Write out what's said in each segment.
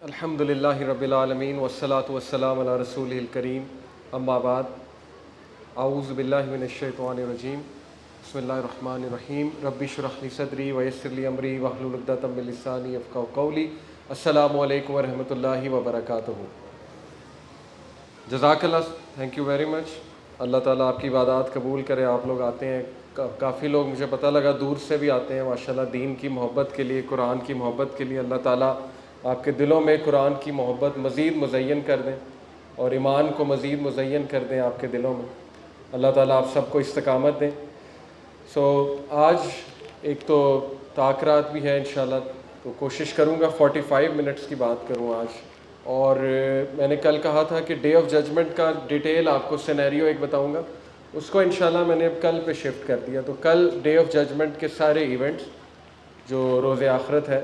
الحمد للہ رب العالمین والصلاة والسلام علی رسولہ الکریم اما بعد اعوذ باللہ من الشیطان الرجیم بسم اللہ الرحمن الرحیم رب اشرح لی صدری ویسر لی امری واحلل عقدۃ من لسانی یفقہوا قولی السلام علیکم ورحمۃ اللہ وبرکاتہ۔ جزاک اللہ، تھینک یو ویری مچ۔ اللہ تعالیٰ آپ کی عبادات قبول کرے۔ آپ لوگ آتے ہیں، کافی لوگ مجھے پتہ لگا دور سے بھی آتے ہیں ماشاءاللہ، دین کی محبت کے لیے، قرآن کی محبت کے لیے۔ اللہ تعالیٰ آپ کے دلوں میں قرآن کی محبت مزید مزین کر دیں اور ایمان کو مزید مزین کر دیں آپ کے دلوں میں۔ اللہ تعالیٰ آپ سب کو استقامت دیں۔ آج ایک تو تاکرات بھی ہے انشاءاللہ، تو کوشش کروں گا 45 منٹس کی بات کروں آج۔ اور میں نے کل کہا تھا کہ ڈے آف ججمنٹ کا ڈیٹیل آپ کو سینیریو ایک بتاؤں گا، اس کو انشاءاللہ میں نے کل پہ شفٹ کر دیا۔ تو کل ڈے آف ججمنٹ کے سارے ایونٹس جو روز آخرت ہے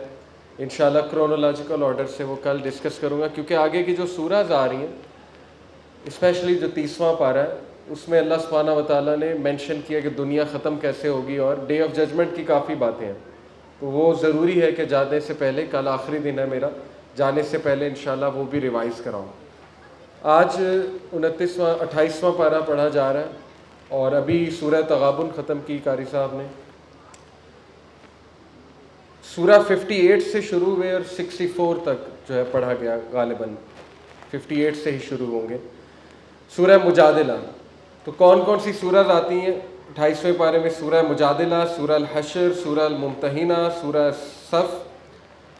انشاءاللہ کرونولوجیکل آرڈر سے وہ کل ڈسکس کروں گا، کیونکہ آگے کی جو سورہز آ رہی ہیں اسپیشلی جو 30واں پارہ ہے اس میں اللہ سبحانہ و تعالیٰ نے مینشن کیا کہ دنیا ختم کیسے ہوگی اور ڈے آف ججمنٹ کی کافی باتیں ہیں۔ تو وہ ضروری ہے کہ جانے سے پہلے، کل آخری دن ہے میرا، جانے سے پہلے انشاءاللہ وہ بھی ریوائز کراؤں۔ آج 28واں پارہ پڑھا جا رہا ہے اور ابھی سورہ تغابن ختم کی قاری صاحب نے۔ سورہ 58 سے شروع ہوئے اور 64 تک جو ہے پڑھا گیا، غالباً 58 سے ہی شروع ہوں گے۔ سورہ مجادلہ، تو کون کون سی سورہ آتی ہیں 28ویں پارے میں؟ سورہ مجادلہ، سورہ الحشر، سورہ الممتحنہ، سورہ صف،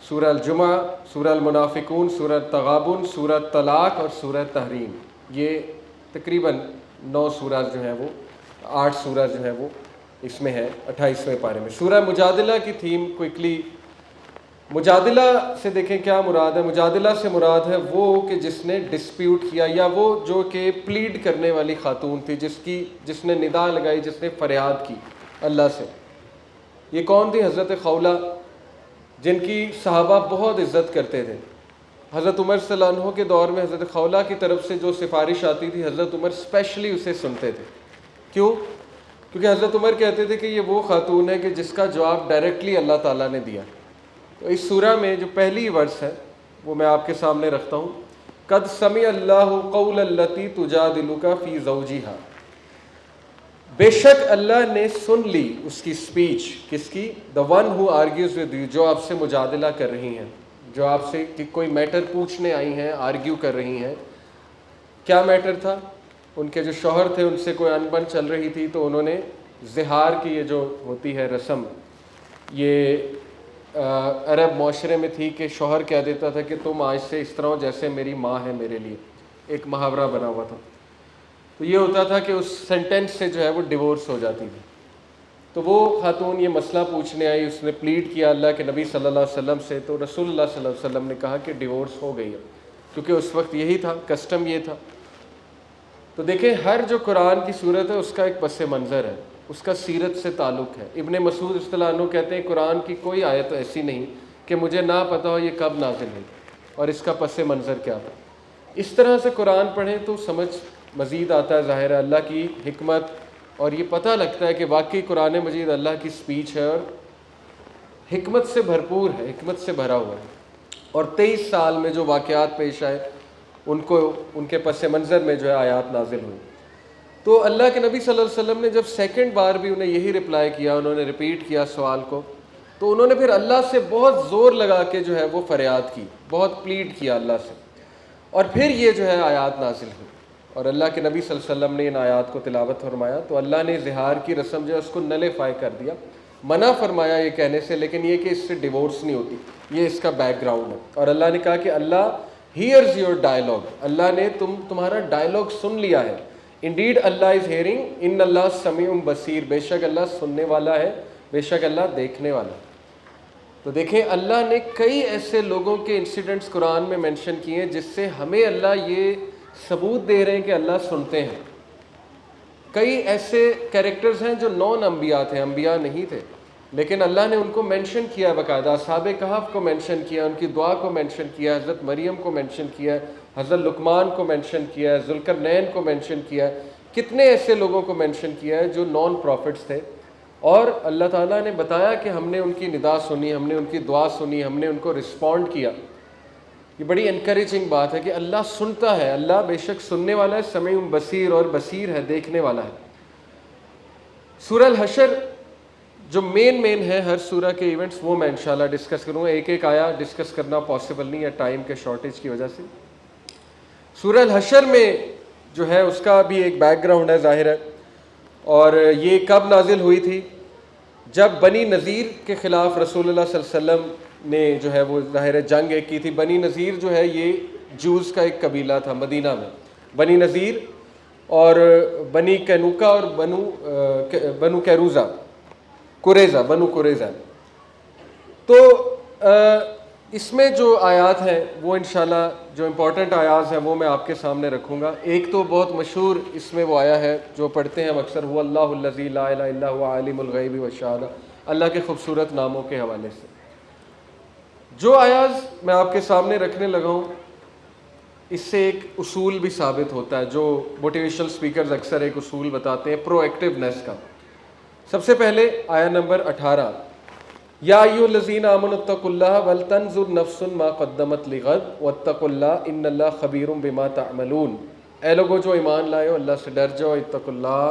سورہ الجمعہ، سورہ المنافقون، سورہ تغابن، سورہ طلاق اور سورہ تحریم۔ یہ تقریباً 9 سورہ جو ہیں وہ 8 سورہ جو ہیں وہ اس میں ہے 28ویں پارے میں۔ سورہ مجادلہ کی تھیم کوئکلی، مجادلہ سے دیکھیں کیا مراد ہے۔ مجادلہ سے مراد ہے وہ کہ جس نے ڈسپیوٹ کیا، یا وہ جو کہ پلیڈ کرنے والی خاتون تھی، جس نے ندا لگائی، جس نے فریاد کی اللہ سے۔ یہ کون تھی؟ حضرت خولہ، جن کی صحابہ بہت عزت کرتے تھے۔ حضرت عمر صلی اللہ عنہ کے دور میں حضرت خولہ کی طرف سے جو سفارش آتی تھی حضرت عمر اسپیشلی اسے سنتے تھے۔ کیوں؟ کیونکہ حضرت عمر کہتے تھے کہ یہ وہ خاتون ہے کہ جس کا جواب ڈائریکٹلی اللہ تعالیٰ نے دیا۔ تو اس سورہ میں جو پہلی ورس ہے وہ میں آپ کے سامنے رکھتا ہوں۔ قد سمع اللہ قول التی تجادلک فی زوجہا، بے شک اللہ نے سن لی اس کی سپیچ، کس کی؟ the one who argues with you، جو آپ سے مجادلہ کر رہی ہیں، جو آپ سے کوئی میٹر پوچھنے آئی ہیں، آرگیو کر رہی ہیں۔ کیا میٹر تھا؟ ان کے جو شوہر تھے ان سے کوئی انبن چل رہی تھی، تو انہوں نے زہار کی یہ جو ہوتی ہے رسم، یہ عرب معاشرے میں تھی کہ شوہر کہہ دیتا تھا کہ تم آج سے اس طرح ہو جیسے میری ماں ہے میرے لیے، ایک محاورہ بنا ہوا تھا۔ تو یہ ہوتا تھا کہ اس سینٹینس سے جو ہے وہ ڈیورس ہو جاتی تھی۔ تو وہ خاتون یہ مسئلہ پوچھنے آئی، اس نے پلیڈ کیا اللہ کے نبی صلی اللہ علیہ وسلم سے، تو رسول اللہ صلی اللہ علیہ وسلم نے کہا کہ ڈیورس ہو گئی ہے، کیونکہ اس وقت یہی تھا، کسٹم یہ تھا۔ تو دیکھیں ہر جو قرآن کی صورت ہے اس کا ایک پس منظر ہے، اس کا سیرت سے تعلق ہے۔ ابن مسعود رضی اللہ عنہ کہتے ہیں قرآن کی کوئی آیت ایسی نہیں کہ مجھے نہ پتہ ہو یہ کب نازل ہوئی اور اس کا پس منظر کیا تھا۔ اس طرح سے قرآن پڑھیں تو سمجھ مزید آتا ہے، ظاہر ہے اللہ کی حکمت، اور یہ پتہ لگتا ہے کہ واقعی قرآن مجید اللہ کی سپیچ ہے اور حکمت سے بھرپور ہے، حکمت سے بھرا ہوا ہے۔ اور 23 سال میں جو واقعات پیش آئے ان کے پس منظر میں جو ہے آیات نازل ہوئی۔ تو اللہ کے نبی صلی اللہ علیہ وسلم نے جب سیکنڈ بار بھی انہیں یہی رپلائی کیا، انہوں نے ریپیٹ کیا سوال کو، تو انہوں نے پھر اللہ سے بہت زور لگا کے جو ہے وہ فریاد کی، بہت پلیڈ کیا اللہ سے، اور پھر یہ جو ہے آیات نازل ہوئی اور اللہ کے نبی صلی اللہ علیہ وسلم نے ان آیات کو تلاوت فرمایا۔ تو اللہ نے زہار کی رسم جو ہے اس کو نلیفائی کر دیا، منع فرمایا یہ کہنے سے، لیکن یہ کہ اس سے ڈیورس نہیں ہوتی، یہ اس کا بیک گراؤنڈ ہے۔ اور اللہ نے کہا کہ اللہ ہیئرز یور ڈائلاگ، اللہ نے تمہارا ڈائلاگ سن لیا ہے۔ انڈیڈ اللہ از ہیئرنگ، ان اللہ سمیع بصیر، بے شک اللہ سننے والا ہے، بے شک اللہ دیکھنے والا ہے۔ تو دیکھیں اللہ نے کئی ایسے لوگوں کے انسیڈنٹس قرآن میں مینشن کیے ہیں جس سے ہمیں اللہ یہ ثبوت دے رہے ہیں کہ اللہ سنتے ہیں۔ کئی ایسے کیریکٹرز ہیں جو نون انبیاء تھے، انبیاء نہیں تھے، لیکن اللہ نے ان کو مینشن کیا باقاعدہ، اصحاب کہف کو مینشن کیا، ان کی دعا کو مینشن کیا، حضرت مریم کو مینشن کیا، حضرت لقمان کو مینشن کیا، ذوالقرنین کو مینشن کیا، کتنے ایسے لوگوں کو مینشن کیا ہے جو نان پروفٹس تھے، اور اللہ تعالیٰ نے بتایا کہ ہم نے ان کی ندا سنی، ہم نے ان کی دعا سنی، ہم نے ان کو رسپونڈ کیا۔ یہ بڑی انکریجنگ بات ہے کہ اللہ سنتا ہے، اللہ بے شک سننے والا ہے، سمیع بصیر، اور بصیر ہے، دیکھنے والا ہے۔ سورہ الحشر جو مین ہے ہر سورہ کے ایونٹس، وہ میں انشاءاللہ ڈسکس کروں گا، ایک ایک آیا ڈسکس کرنا پاسبل نہیں ہے ٹائم کے شارٹیج کی وجہ سے۔ سورہ الحشر میں جو ہے اس کا بھی ایک بیک گراؤنڈ ہے ظاہر ہے، اور یہ کب نازل ہوئی تھی؟ جب بنی نذیر کے خلاف رسول اللہ صلی اللہ علیہ وسلم نے جو ہے وہ ظاہر جنگ ایک کی تھی۔ بنی نذیر جو ہے یہ جوز کا ایک قبیلہ تھا مدینہ میں، بنی نذیر اور بنی کینوکا اور بنو کیروزہ، بنو قریظہ۔ تو اس میں جو آیات ہیں وہ انشاءاللہ جو امپورٹنٹ آیات ہیں وہ میں آپ کے سامنے رکھوں گا۔ ایک تو بہت مشہور اس میں وہ آیا ہے جو پڑھتے ہیں ہم اکثر، هو اللہ الذی لا الہ الا هو عالم الغیب والشہادہ، اللہ کے خوبصورت ناموں کے حوالے سے۔ جو آیات میں آپ کے سامنے رکھنے لگا ہوں اس سے ایک اصول بھی ثابت ہوتا ہے جو موٹیویشنل سپیکرز اکثر ایک اصول بتاتے ہیں پرو ایکٹیونیس کا۔ سب سے پہلے آیا نمبر 18، یا ایھا الذین آمنوا اتقوا اللہ ولتنظر نفس ما قدمت لغد واتقوا اللہ ان اللہ خبیر بما تعملون۔ اے لوگوں جو ایمان لائے ہو اللہ سے ڈر جاؤ، اتقوا اللہ،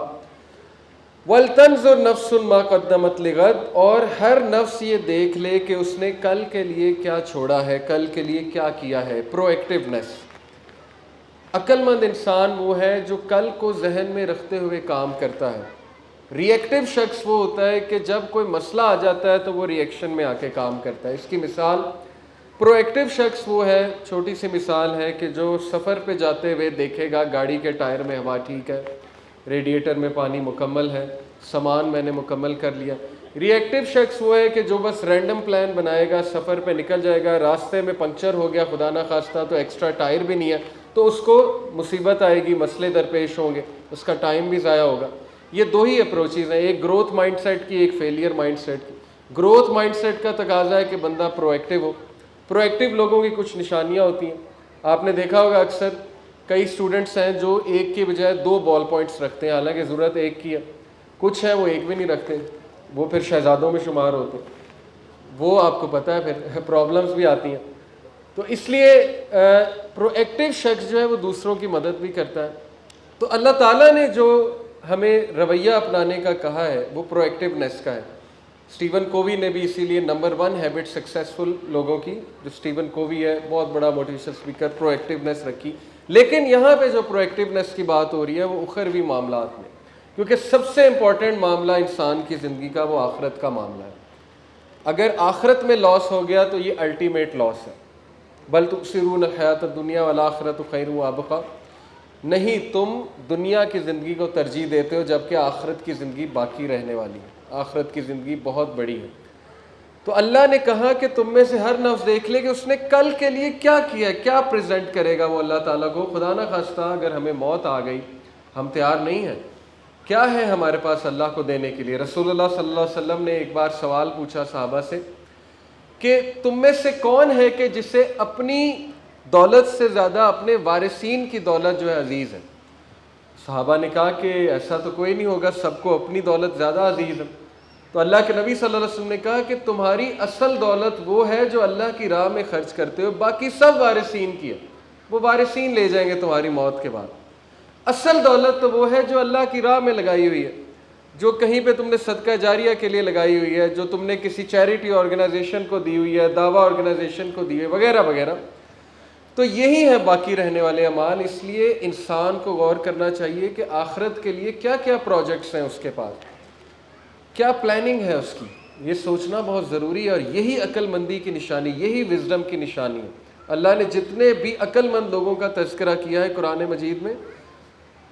ولتنظر نفس ما قدمت لغد، اور ہر نفس یہ دیکھ لے کہ اس نے کل کے لیے کیا چھوڑا ہے، کل کے لیے کیا کیا ہے۔ پرو ایکٹیونیس۔ عقل مند انسان وہ ہے جو کل کو ذہن میں رکھتے ہوئے کام کرتا ہے۔ ری ایکٹیو شخص وہ ہوتا ہے کہ جب کوئی مسئلہ آ جاتا ہے تو وہ ری ایکشن میں آ کے کام کرتا ہے۔ اس کی مثال، پرو ایکٹیو شخص وہ ہے، چھوٹی سی مثال ہے کہ جو سفر پہ جاتے ہوئے دیکھے گا گاڑی کے ٹائر میں ہوا ٹھیک ہے، ریڈیٹر میں پانی مکمل ہے، سامان میں نے مکمل کر لیا۔ ری ایکٹیو شخص وہ ہے کہ جو بس رینڈم پلان بنائے گا، سفر پہ نکل جائے گا، راستے میں پنکچر ہو گیا خدا نہ خواستہ تو ایکسٹرا ٹائر بھی نہیں ہے تو اس کو مصیبت آئے گی، مسئلے درپیش ہوں گے، اس کا ٹائم بھی ضائع ہوگا۔ یہ دو ہی اپروچز ہیں، ایک گروتھ مائنڈ سیٹ کی، ایک فیلئر مائنڈ سیٹ کی۔ گروتھ مائنڈ سیٹ کا تقاضا ہے کہ بندہ پرو ایکٹیو ہو۔ پرو ایکٹیو لوگوں کی کچھ نشانیاں ہوتی ہیں، آپ نے دیکھا ہوگا اکثر کئی اسٹوڈنٹس ہیں جو ایک کی بجائے 2 بال پوائنٹس رکھتے ہیں، حالانکہ ضرورت ایک کی ہے۔ کچھ ہیں وہ ایک بھی نہیں رکھتے، وہ پھر شہزادوں میں شمار ہوتے ہیں، وہ آپ کو پتہ ہے پھر پرابلمس بھی آتی ہیں۔ تو اس لیے پرو ایکٹیو شخص جو ہے وہ دوسروں کی مدد بھی کرتا ہے۔ تو اللہ تعالیٰ نے جو ہمیں رویہ اپنانے کا کہا ہے وہ پرو ایکٹیونیس کا ہے۔ اسٹیون کووی نے بھی اسی لیے نمبر 1 ہیبٹ سکسیسفل لوگوں کی، جو اسٹیون کووی ہے بہت بڑا موٹیویشنل اسپیکر، پرو ایکٹیونیس رکھی۔ لیکن یہاں پہ جو پرو ایکٹیونیس کی بات ہو رہی ہے وہ اخروی معاملات میں، کیونکہ سب سے امپورٹنٹ معاملہ انسان کی زندگی کا وہ آخرت کا معاملہ ہے۔ اگر آخرت میں لاس ہو گیا تو یہ الٹیمیٹ لاس ہے۔ بل تؤثرون الحیات الدنیا والآخرۃ خیر وابقیٰ، نہیں تم دنیا کی زندگی کو ترجیح دیتے ہو جبکہ آخرت کی زندگی باقی رہنے والی ہے، آخرت کی زندگی بہت بڑی ہے۔ تو اللہ نے کہا کہ تم میں سے ہر نفس دیکھ لے کہ اس نے کل کے لیے کیا کیا ہے، کیا پریزنٹ کرے گا وہ اللہ تعالیٰ کو۔ خدا نہ خواستہ اگر ہمیں موت آ گئی، ہم تیار نہیں ہیں، کیا ہے ہمارے پاس اللہ کو دینے کے لیے؟ رسول اللہ صلی اللہ علیہ وسلم نے ایک بار سوال پوچھا صحابہ سے کہ تم میں سے کون ہے کہ جسے اپنی دولت سے زیادہ اپنے وارثین کی دولت جو ہے عزیز ہے؟ صحابہ نے کہا کہ ایسا تو کوئی نہیں ہوگا، سب کو اپنی دولت زیادہ عزیز ہے۔ تو اللہ کے نبی صلی اللہ علیہ وسلم نے کہا کہ تمہاری اصل دولت وہ ہے جو اللہ کی راہ میں خرچ کرتے ہو، باقی سب وارثین کی ہے، وہ وارثین لے جائیں گے تمہاری موت کے بعد۔ اصل دولت تو وہ ہے جو اللہ کی راہ میں لگائی ہوئی ہے، جو کہیں پہ تم نے صدقہ جاریہ کے لیے لگائی ہوئی ہے، جو تم نے کسی چیریٹی آرگنائزیشن کو دی ہوئی ہے، دعویٰ آرگنائزیشن کو دی ہوئی ہے، وغیرہ وغیرہ۔ تو یہی ہے باقی رہنے والے اعمال۔ اس لیے انسان کو غور کرنا چاہیے کہ آخرت کے لیے کیا کیا پروجیکٹس ہیں اس کے پاس، کیا پلاننگ ہے اس کی، یہ سوچنا بہت ضروری ہے۔ اور یہی عقل مندی کی نشانی، یہی وزڈم کی نشانی ہے۔ اللہ نے جتنے بھی عقل مند لوگوں کا تذکرہ کیا ہے قرآن مجید میں،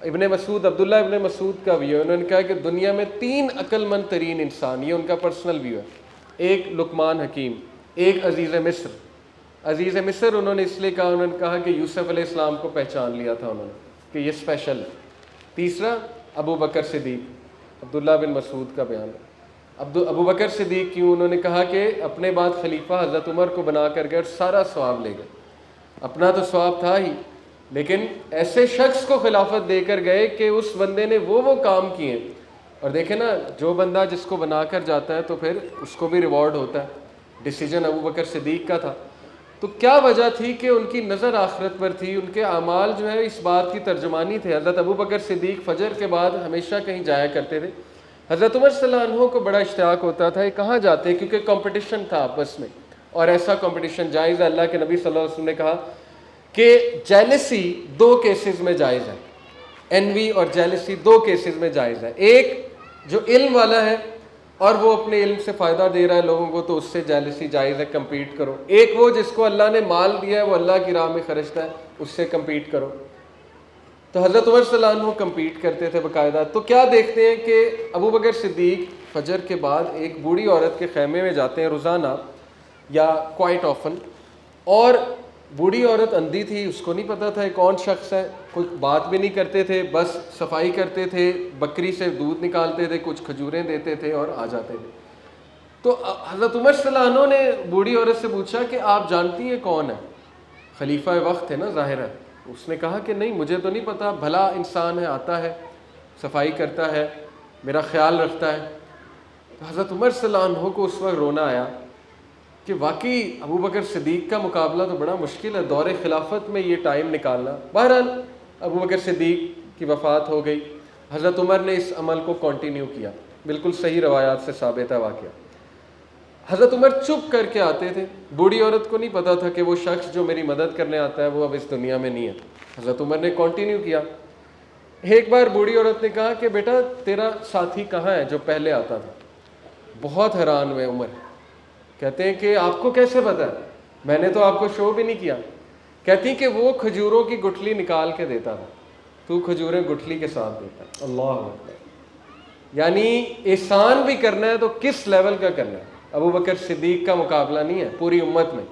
ابن مسعود، عبداللہ ابن مسعود کا بھی ہے، انہوں نے کہا کہ دنیا میں 3 عقل مند ترین انسان، یہ ان کا پرسنل ویو ہے۔ ایک لقمان حکیم، ایک عزیز مصر۔ عزیز مصر انہوں نے اس لیے کہا، انہوں نے کہا کہ یوسف علیہ السلام کو پہچان لیا تھا انہوں نے کہ یہ اسپیشل ہے۔ تیسرا ابو بکر صدیق، عبداللہ بن مسعود کا بیان ہے۔ ابو بکر صدیق کیوں؟ انہوں نے کہا کہ اپنے بعد خلیفہ حضرت عمر کو بنا کر گئے اور سارا ثواب لے گئے، اپنا تو ثواب تھا ہی لیکن ایسے شخص کو خلافت دے کر گئے کہ اس بندے نے وہ کام کیے ہیں۔ اور دیکھیں نا، جو بندہ جس کو بنا کر جاتا ہے تو پھر اس کو بھی ریوارڈ ہوتا ہے۔ ڈیسیجن ابو بکر صدیق کا تھا۔ تو کیا وجہ تھی کہ ان کی نظر آخرت پر تھی، ان کے اعمال جو ہے اس بات کی ترجمانی تھے. حضرت ابو بکر صدیق فجر کے بعد ہمیشہ کہیں جایا کرتے تھے. حضرت عمر صلی اللہ عنہ کو بڑا اشتیاق ہوتا تھا یہ کہاں جاتے، کیونکہ کمپٹیشن تھا آپس میں، اور ایسا کمپٹیشن جائز ہے. اللہ کے نبی صلی اللہ علیہ وسلم نے کہا کہ جیلسی 2 کیسز میں جائز ہے، انوی اور جیلسی 2 کیسز میں جائز ہے. ایک جو علم والا ہے اور وہ اپنے علم سے فائدہ دے رہا ہے لوگوں کو، تو اس سے جیلسی جائز ہے، کمپیٹ کرو. ایک وہ جس کو اللہ نے مال دیا ہے، وہ اللہ کی راہ میں خرچتا ہے، اس سے کمپیٹ کرو. تو حضرت عمر صلی اللہ عنہ کمپیٹ کرتے تھے باقاعدہ. تو کیا دیکھتے ہیں کہ ابو بکر صدیق فجر کے بعد ایک بوڑھی عورت کے خیمے میں جاتے ہیں روزانہ یا کوائٹ آفن، اور بوڑھی عورت اندھی تھی، اس کو نہیں پتا تھا یہ کون شخص ہے، کچھ بات بھی نہیں کرتے تھے، بس صفائی کرتے تھے، بکری سے دودھ نکالتے تھے، کچھ کھجوریں دیتے تھے اور آ جاتے تھے. تو حضرت عمر صلی اللہ عنہ نے بوڑھی عورت سے پوچھا کہ آپ جانتی ہیں کون ہے؟ خلیفہ وقت ہے نا ظاہر ہے. اس نے کہا کہ نہیں مجھے تو نہیں پتا، بھلا انسان ہے، آتا ہے، صفائی کرتا ہے، میرا خیال رکھتا ہے. تو حضرت عمر صلی اللہ عنہ کو اس وقت رونا آیا کہ واقعی ابو بکر صدیق کا مقابلہ تو بڑا مشکل ہے، دور خلافت میں یہ ٹائم نکالنا. بہرحال ابو بکر صدیق کی وفات ہو گئی. حضرت عمر نے اس عمل کو کنٹینیو کیا، بالکل صحیح روایات سے ثابت ہے واقعہ. حضرت عمر چپ کر کے آتے تھے، بوڑھی عورت کو نہیں پتا تھا کہ وہ شخص جو میری مدد کرنے آتا ہے وہ اب اس دنیا میں نہیں ہے. حضرت عمر نے کنٹینیو کیا. ایک بار بوڑھی عورت نے کہا کہ بیٹا تیرا ساتھی کہاں ہے جو پہلے آتا تھا؟ بہت حیران ہوئے عمر. کہتے ہیں کہ آپ کو کیسے پتا ہے؟ میں نے تو آپ کو شو بھی نہیں کیا. کہتی کہ وہ کھجوروں کی گٹھلی نکال کے دیتا تھا، تو کھجوریں گٹھلی کے ساتھ دیتا ہے. اللہ اکبر. یعنی احسان بھی کرنا ہے تو کس لیول کا کرنا ہے. ابو بکر صدیق کا مقابلہ نہیں ہے پوری امت میں.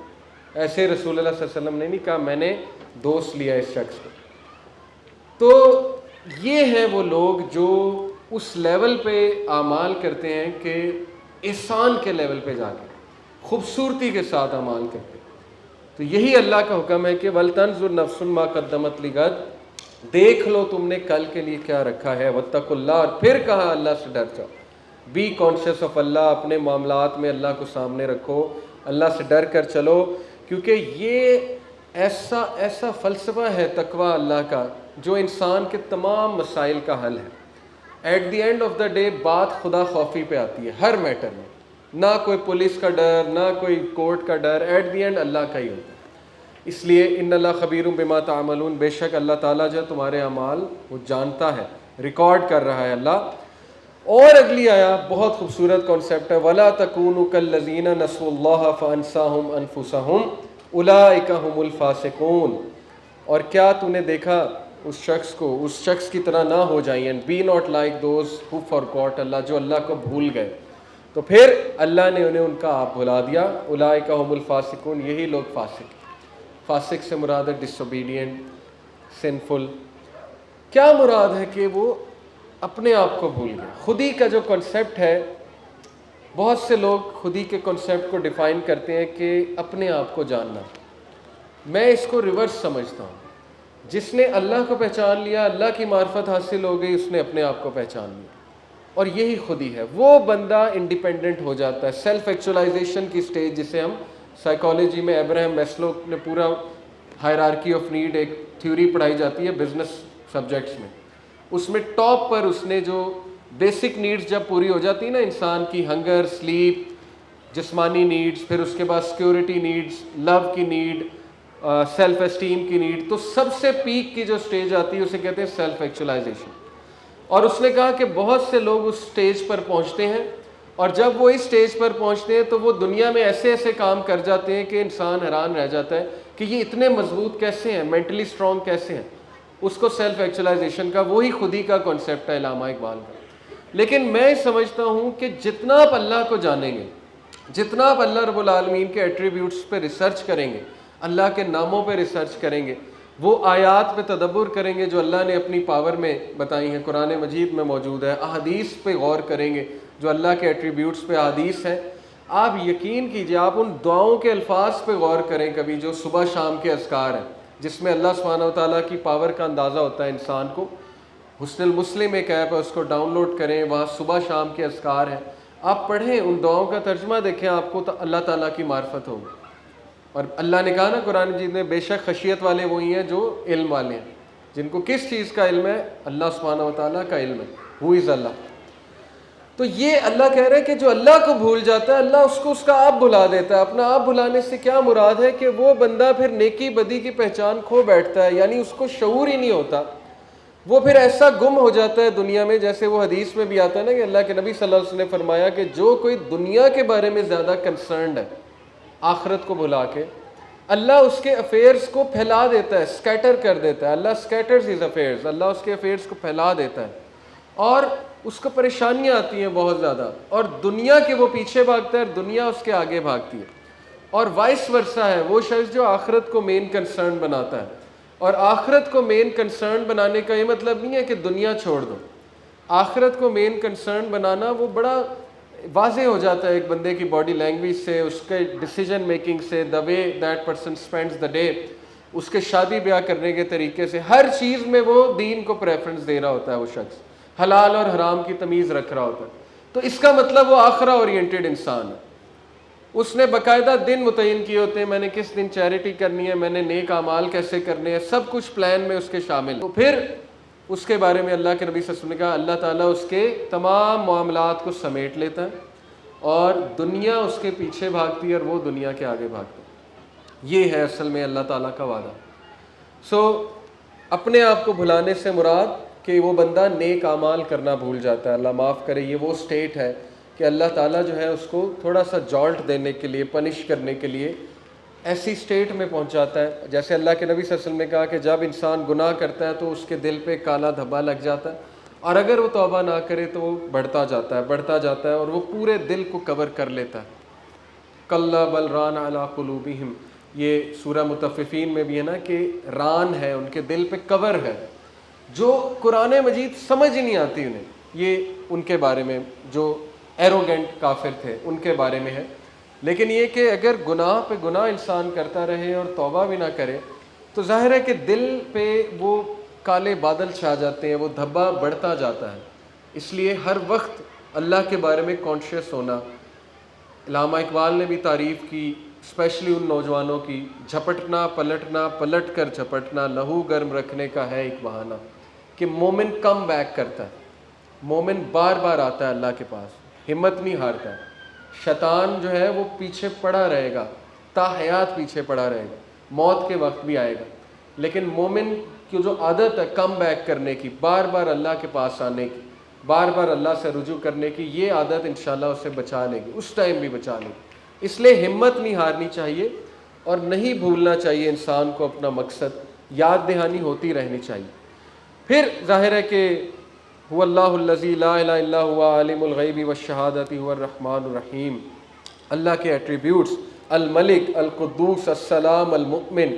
ایسے رسول اللہ صلی اللہ علیہ وسلم نے نہیں کہا میں نے دوست لیا اس شخص کو. تو یہ ہیں وہ لوگ جو اس لیول پہ اعمال کرتے ہیں کہ احسان کے لیول پہ جا کے خوبصورتی کے ساتھ اعمال کرتے. تو یہی اللہ کا حکم ہے کہ وَلْتَنْظُرْ نَفْسٌ مَا قَدَّمَتْ لِغَدٍ، دیکھ لو تم نے کل کے لیے کیا رکھا ہے. وَاتَّقُوا اللَّهَ، اور پھر کہا اللہ سے ڈر جاؤ. بی کانشیس آف اللہ، اپنے معاملات میں اللہ کو سامنے رکھو، اللہ سے ڈر کر چلو، کیونکہ یہ ایسا فلسفہ ہے تقوی اللہ کا جو انسان کے تمام مسائل کا حل ہے. At the end of the day بات خدا خوفی پہ آتی ہے ہر میٹر میں. نہ کوئی پولیس کا ڈر، نہ کوئی کورٹ کا ڈر، ایٹ دی اینڈ اللہ کا ہی ہوتا ہے. اس لیے ان اللہ خبیر بما تعملون، بے شک اللہ تعالیٰ جو تمہارے اعمال وہ جانتا ہے، ریکارڈ کر رہا ہے اللہ. اور اگلی آیا بہت خوبصورت کانسیپٹ ہے، وَلَا تَكُونُوا كَالَّذِينَ نَسُوا اللَّهَ فَأَنسَاهُمْ أَنفُسَهُمْ أُولَٰئِكَ هُمُ الْفَاسِقُونَ. اور کیا تو نے دیکھا اس شخص کی طرح نہ ہو جائیں، and be not like those who forgot اللہ، جو اللہ کو بھول گئے. تو پھر اللہ نے انہیں ان کا آپ بھلا دیا. اولئک هم الفاسقون، یہی لوگ فاسق. فاسق سے مراد ہے ڈس اوبیڈینٹ، سنفل. کیا مراد ہے کہ وہ اپنے آپ کو بھول گئے. خودی کا جو کنسیپٹ ہے، بہت سے لوگ خودی کے کنسیپٹ کو ڈیفائن کرتے ہیں کہ اپنے آپ کو جاننا. میں اس کو ریورس سمجھتا ہوں. جس نے اللہ کو پہچان لیا، اللہ کی معرفت حاصل ہو گئی، اس نے اپنے آپ کو پہچان لیا، اور یہی خودی ہے. وہ بندہ انڈیپینڈنٹ ہو جاتا ہے. سیلف ایکچولائزیشن کی سٹیج جسے ہم سائیکالوجی میں ابراہم میسلو نے پورا ہائرارکی آف نیڈ ایک تھیوری پڑھائی جاتی ہے بزنس سبجیکٹس میں. اس میں ٹاپ پر اس نے جو بیسک نیڈز جب پوری ہو جاتی ہیں نا انسان کی، ہنگر، سلیپ، جسمانی نیڈز، پھر اس کے بعد سیکورٹی نیڈز، لو کی نیڈ، سیلف اسٹیم کی نیڈ، تو سب سے پیک کی جو سٹیج آتی ہے اسے کہتے ہیں سیلف ایکچولائزیشن. اور اس نے کہا کہ بہت سے لوگ اس سٹیج پر پہنچتے ہیں، اور جب وہ اس سٹیج پر پہنچتے ہیں تو وہ دنیا میں ایسے ایسے کام کر جاتے ہیں کہ انسان حیران رہ جاتا ہے کہ یہ اتنے مضبوط کیسے ہیں، مینٹلی اسٹرانگ کیسے ہیں. اس کو سیلف ایکچولائزیشن کا وہی خودی کا کانسیپٹ ہے علامہ اقبال کا. لیکن میں سمجھتا ہوں کہ جتنا آپ اللہ کو جانیں گے، جتنا آپ اللہ رب العالمین کے ایٹریبیوٹس پہ ریسرچ کریں گے، اللہ کے ناموں پہ ریسرچ کریں گے، وہ آیات پہ تدبر کریں گے جو اللہ نے اپنی پاور میں بتائی ہیں، قرآن مجید میں موجود ہے، احادیث پہ غور کریں گے جو اللہ کے ایٹریبیوٹس پہ احادیث ہیں، آپ یقین کیجئے، آپ ان دعاؤں کے الفاظ پہ غور کریں کبھی جو صبح شام کے اذکار ہیں، جس میں اللہ سبحانہ و تعالیٰ کی پاور کا اندازہ ہوتا ہے انسان کو. حسن المسلم ایک ایپ ہے، اس کو ڈاؤن لوڈ کریں، وہاں صبح شام کے اذکار ہیں، آپ پڑھیں، ان دعاؤں کا ترجمہ دیکھیں، آپ کو اللہ تعالیٰ کی معرفت ہوگی. اور اللہ نے کہا نا قرآن مجید میں بے شک خشیت والے وہی ہیں جو علم والے ہیں، جن کو کس چیز کا علم ہے؟ اللہ سبحانہ و تعالیٰ کا علم ہے، ہو از اللہ۔ تو یہ اللہ کہہ رہے ہیں کہ جو اللہ کو بھول جاتا ہے اللہ اس کو اس کا آپ بھلا دیتا ہے۔ اپنا آپ بھلانے سے کیا مراد ہے کہ وہ بندہ پھر نیکی بدی کی پہچان کھو بیٹھتا ہے، یعنی اس کو شعور ہی نہیں ہوتا، وہ پھر ایسا گم ہو جاتا ہے دنیا میں، جیسے وہ حدیث میں بھی آتا ہے نا کہ اللہ کے نبی صلی اللہ علیہ وسلم نے فرمایا کہ جو کوئی دنیا کے بارے میں زیادہ کنسرنڈ ہے آخرت کو بھلا کے، اللہ اس کے افیئرس کو پھیلا دیتا ہے، اسکیٹر کر دیتا ہے۔ اللہ اسکیٹرز ہز افیئرز، اللہ اس کے افیئرس کو پھیلا دیتا ہے اور اس کو پریشانیاں آتی ہیں بہت زیادہ، اور دنیا کے وہ پیچھے بھاگتا ہے اور دنیا اس کے آگے بھاگتی ہے۔ اور وائس ورسا ہے وہ شخص جو آخرت کو مین کنسرن بناتا ہے۔ اور آخرت کو مین کنسرن بنانے کا یہ مطلب نہیں ہے کہ دنیا چھوڑ دو، آخرت کو مین کنسرن بنانا وہ بڑا واضح ہو جاتا ہے ایک بندے کی باڈی لینگویج سے، اس کے ڈیسیجن میکنگ سے، the way that person spends the day, اس کے شادی بیاہ کرنے کے طریقے سے، ہر چیز میں وہ دین کو پریفرنس دے رہا ہوتا ہے، وہ شخص حلال اور حرام کی تمیز رکھ رہا ہوتا ہے۔ تو اس کا مطلب وہ آخرہ اورینٹیڈ انسان ہے، اس نے باقاعدہ دن متعین کیے ہوتے ہیں، میں نے کس دن چیریٹی کرنی ہے، میں نے نیک اعمال کیسے کرنے ہیں، سب کچھ پلان میں اس کے شامل۔ تو پھر اس کے بارے میں اللہ کے نبی صلی اللہ علیہ وسلم نے کہا اللہ تعالیٰ اس کے تمام معاملات کو سمیٹ لیتا ہے اور دنیا اس کے پیچھے بھاگتی ہے اور وہ دنیا کے آگے بھاگتا ہے۔ یہ ہے اصل میں اللہ تعالیٰ کا وعدہ۔ اپنے آپ کو بھلانے سے مراد کہ وہ بندہ نیک اعمال کرنا بھول جاتا ہے، اللہ معاف کرے، یہ وہ سٹیٹ ہے کہ اللہ تعالیٰ جو ہے اس کو تھوڑا سا جالٹ دینے کے لیے، پنش کرنے کے لیے ایسی سٹیٹ میں پہنچاتا ہے۔ جیسے اللہ کے نبی صلی اللہ علیہ وسلم نے کہا کہ جب انسان گناہ کرتا ہے تو اس کے دل پہ کالا دھبا لگ جاتا ہے، اور اگر وہ توبہ نہ کرے تو وہ بڑھتا جاتا ہے اور وہ پورے دل کو کور کر لیتا ہے۔ کلا بل ران علی قلوبہم، یہ سورہ مطففین میں بھی ہے نا کہ ران ہے، ان کے دل پہ کور ہے، جو قرآن مجید سمجھ ہی نہیں آتی انہیں۔ یہ ان کے بارے میں جو ایروگنٹ کافر تھے ان کے بارے میں ہے۔ لیکن یہ کہ اگر گناہ پہ گناہ انسان کرتا رہے اور توبہ بھی نہ کرے تو ظاہر ہے کہ دل پہ وہ کالے بادل چھا جاتے ہیں، وہ دھبا بڑھتا جاتا ہے۔ اس لیے ہر وقت اللہ کے بارے میں کانشیس ہونا۔ علامہ اقبال نے بھی تعریف کی اسپیشلی ان نوجوانوں کی، جھپٹنا پلٹنا پلٹ کر جھپٹنا لہو گرم رکھنے کا ہے ایک بہانہ، کہ مومن کم بیک کرتا ہے، مومن بار بار آتا ہے اللہ کے پاس، ہمت نہیں ہارتا ہے۔ شیطان جو ہے وہ پیچھے پڑا رہے گا، تا حیات پیچھے پڑا رہے گا، موت کے وقت بھی آئے گا، لیکن مومن کی جو عادت ہے کم بیک کرنے کی، بار بار اللہ کے پاس آنے کی، بار بار اللہ سے رجوع کرنے کی، یہ عادت انشاءاللہ اسے بچا لے گی، اس ٹائم بھی بچا لے گی۔ اس لیے ہمت نہیں ہارنی چاہیے اور نہیں بھولنا چاہیے انسان کو اپنا مقصد، یاد دہانی ہوتی رہنی چاہیے۔ پھر ظاہر ہے کہ هو اللہ الذی لا الہ الا هو عالم الغیب والشہادۃ هو الرحمن الرحیم، اللہ کے ایٹریبیوٹس، الملک، القدوس، السلام، المؤمن،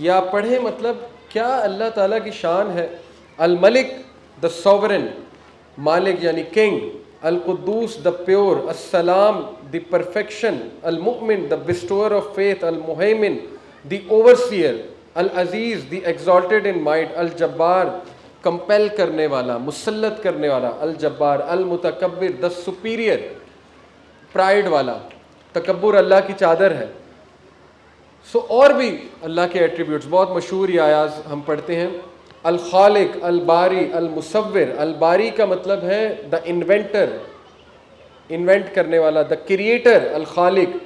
یا پڑھیں مطلب کیا اللہ تعالیٰ کی شان ہے۔ الملک دا سوورن، مالک یعنی کنگ، القدوس دا پیور، السلام دی پرفیکشن، المؤمن دا بسٹور of faith, المہیمن the اوورسیئر، Aziz the exalted in might, الجبار compel کرنے والا، مسلط کرنے والا، الجبار، المتکبر دا سپیریئر، پرائیڈ والا، تکبر اللہ کی چادر ہے۔ اور بھی اللہ کے ایٹریبیوٹس بہت مشہور یہ آیات ہم پڑھتے ہیں، الخالق، الباری، المصور۔ الباری کا مطلب ہے دا انوینٹر، انوینٹ کرنے والا، دا کریٹر، الخالق۔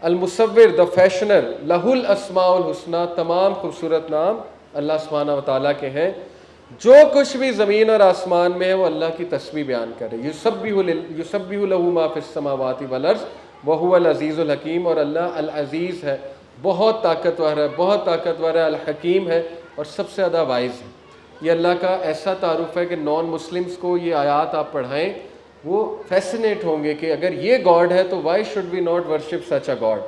المصور، دا فیشنر۔ لہ الاسماء الحسنی، تمام خوبصورت نام اللہ سبحانہ و تعالیٰ کے ہیں۔ جو کچھ بھی زمین اور آسمان میں ہے وہ اللہ کی تسبیح بیان کرے۔ یسبح لہ ما فی السماوات والارض وہو العزیز الحکیم، اور اللہ العزیز ہے، بہت طاقتور ہے، بہت طاقتور ہے، الحکیم ہے اور سب سے زیادہ وائز ہے۔ یہ اللہ کا ایسا تعارف ہے کہ نان مسلمز کو یہ آیات آپ پڑھائیں وہ فیسنیٹ ہوں گے کہ اگر یہ گاڈ ہے تو why should we not worship such a God.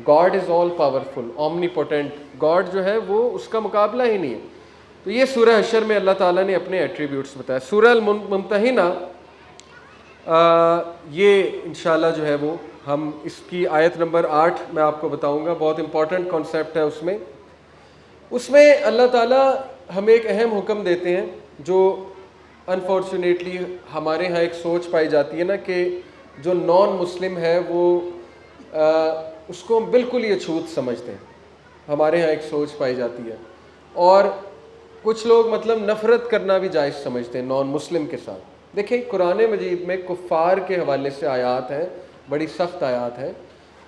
God is all powerful, omnipotent, God جو ہے وہ اس کا مقابلہ ہی نہیں ہے۔ تو یہ سورہ حشر میں اللہ تعالیٰ نے اپنے ایٹریبیوٹس بتایا۔ سورہ الممتحنہ یہ انشاءاللہ جو ہے وہ ہم اس کی آیت نمبر 8 میں آپ کو بتاؤں گا، بہت امپورٹنٹ کانسیپٹ ہے اس میں اللہ تعالیٰ ہمیں ایک اہم حکم دیتے ہیں جو انفارچونیٹلی ہمارے ہاں ایک سوچ پائی جاتی ہے نا کہ جو نان مسلم ہے وہ اس کو ہم بالکل یہ چھوت سمجھتے ہیں. ہمارے ہاں ایک سوچ پائی جاتی ہے. اور کچھ لوگ مطلب نفرت کرنا بھی جائز سمجھتے ہیں نان مسلم کے ساتھ. دیکھیں قرآن مجید میں کفار کے حوالے سے آیات ہیں, بڑی سخت آیات ہیں.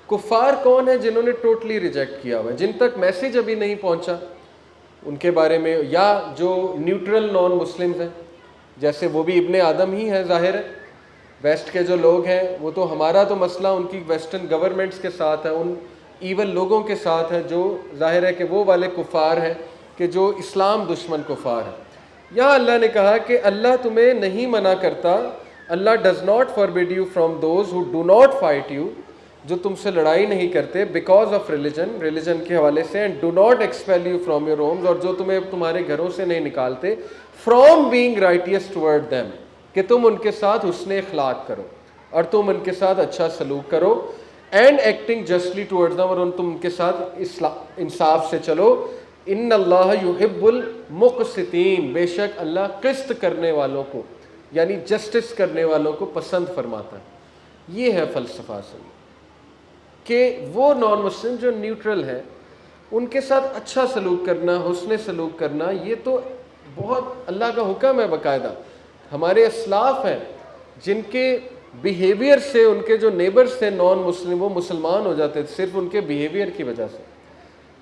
کفار کون ہیں؟ جنہوں نے ٹوٹلی ریجیکٹ کیا ہوا ہے, جن تک میسیج ابھی نہیں پہنچا ان کے بارے میں, یا جو نیوٹرل نان مسلمز ہیں, جیسے وہ بھی ابن آدم ہی ہیں ظاہر ہے. ویسٹ کے جو لوگ ہیں وہ تو ہمارا تو مسئلہ ان کی ویسٹرن گورنمنٹس کے ساتھ ہے, ان ایون لوگوں کے ساتھ ہے جو ظاہر ہے کہ وہ والے کفار ہیں کہ جو اسلام دشمن کفار ہیں. یہاں اللہ نے کہا کہ اللہ تمہیں نہیں منع کرتا, اللہ does not forbid you from those who do not fight you, جو تم سے لڑائی نہیں کرتے بیکاز آف ریلیجن کے حوالے سے, and do not expel you from your homes, اور جو تمہیں تمہارے گھروں سے نہیں نکالتے, from being righteous toward them, کہ تم ان کے ساتھ حسن اخلاق کرو اور تم ان کے ساتھ اچھا سلوک کرو, and acting justly toward them, اور تم ان کے ساتھ انصاف سے چلو. ان اللہ یحب المقسطین, بے شک اللہ قسط کرنے والوں کو یعنی جسٹس کرنے والوں کو پسند فرماتا ہے. یہ ہے فلسفہ اصل کہ وہ نان مسلم جو نیوٹرل ہے ان کے ساتھ اچھا سلوک کرنا, حسن سلوک کرنا, یہ تو بہت اللہ کا حکم ہے باقاعدہ. ہمارے اسلاف ہیں جن کے بیہیویئر سے ان کے جو نیبرز تھے نان مسلم وہ مسلمان ہو جاتے تھے صرف ان کے بیہیویئر کی وجہ سے.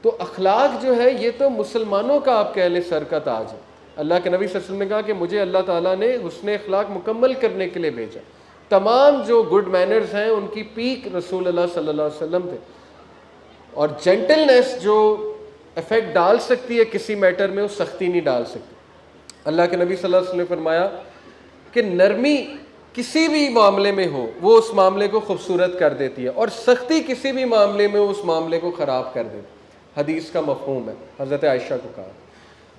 تو اخلاق جو ہے یہ تو مسلمانوں کا آپ کہہ لیں سر کا تاج ہے. اللہ کے نبی صلی اللہ علیہ وسلم نے کہا کہ مجھے اللہ تعالیٰ نے حسن اخلاق مکمل کرنے کے لیے بھیجا. تمام جو گڈ مینرز ہیں ان کی پیک رسول اللہ صلی اللہ علیہ وسلم تھے. اور جینٹلنس جو افیکٹ ڈال سکتی ہے کسی میٹر میں وہ سختی نہیں ڈال سکتی. اللہ کے نبی صلی اللہ علیہ وسلم نے فرمایا کہ نرمی کسی بھی معاملے میں ہو وہ اس معاملے کو خوبصورت کر دیتی ہے, اور سختی کسی بھی معاملے میں اس معاملے کو خراب کر دیتی ہے. حدیث کا مفہوم ہے, حضرت عائشہ کو کہا.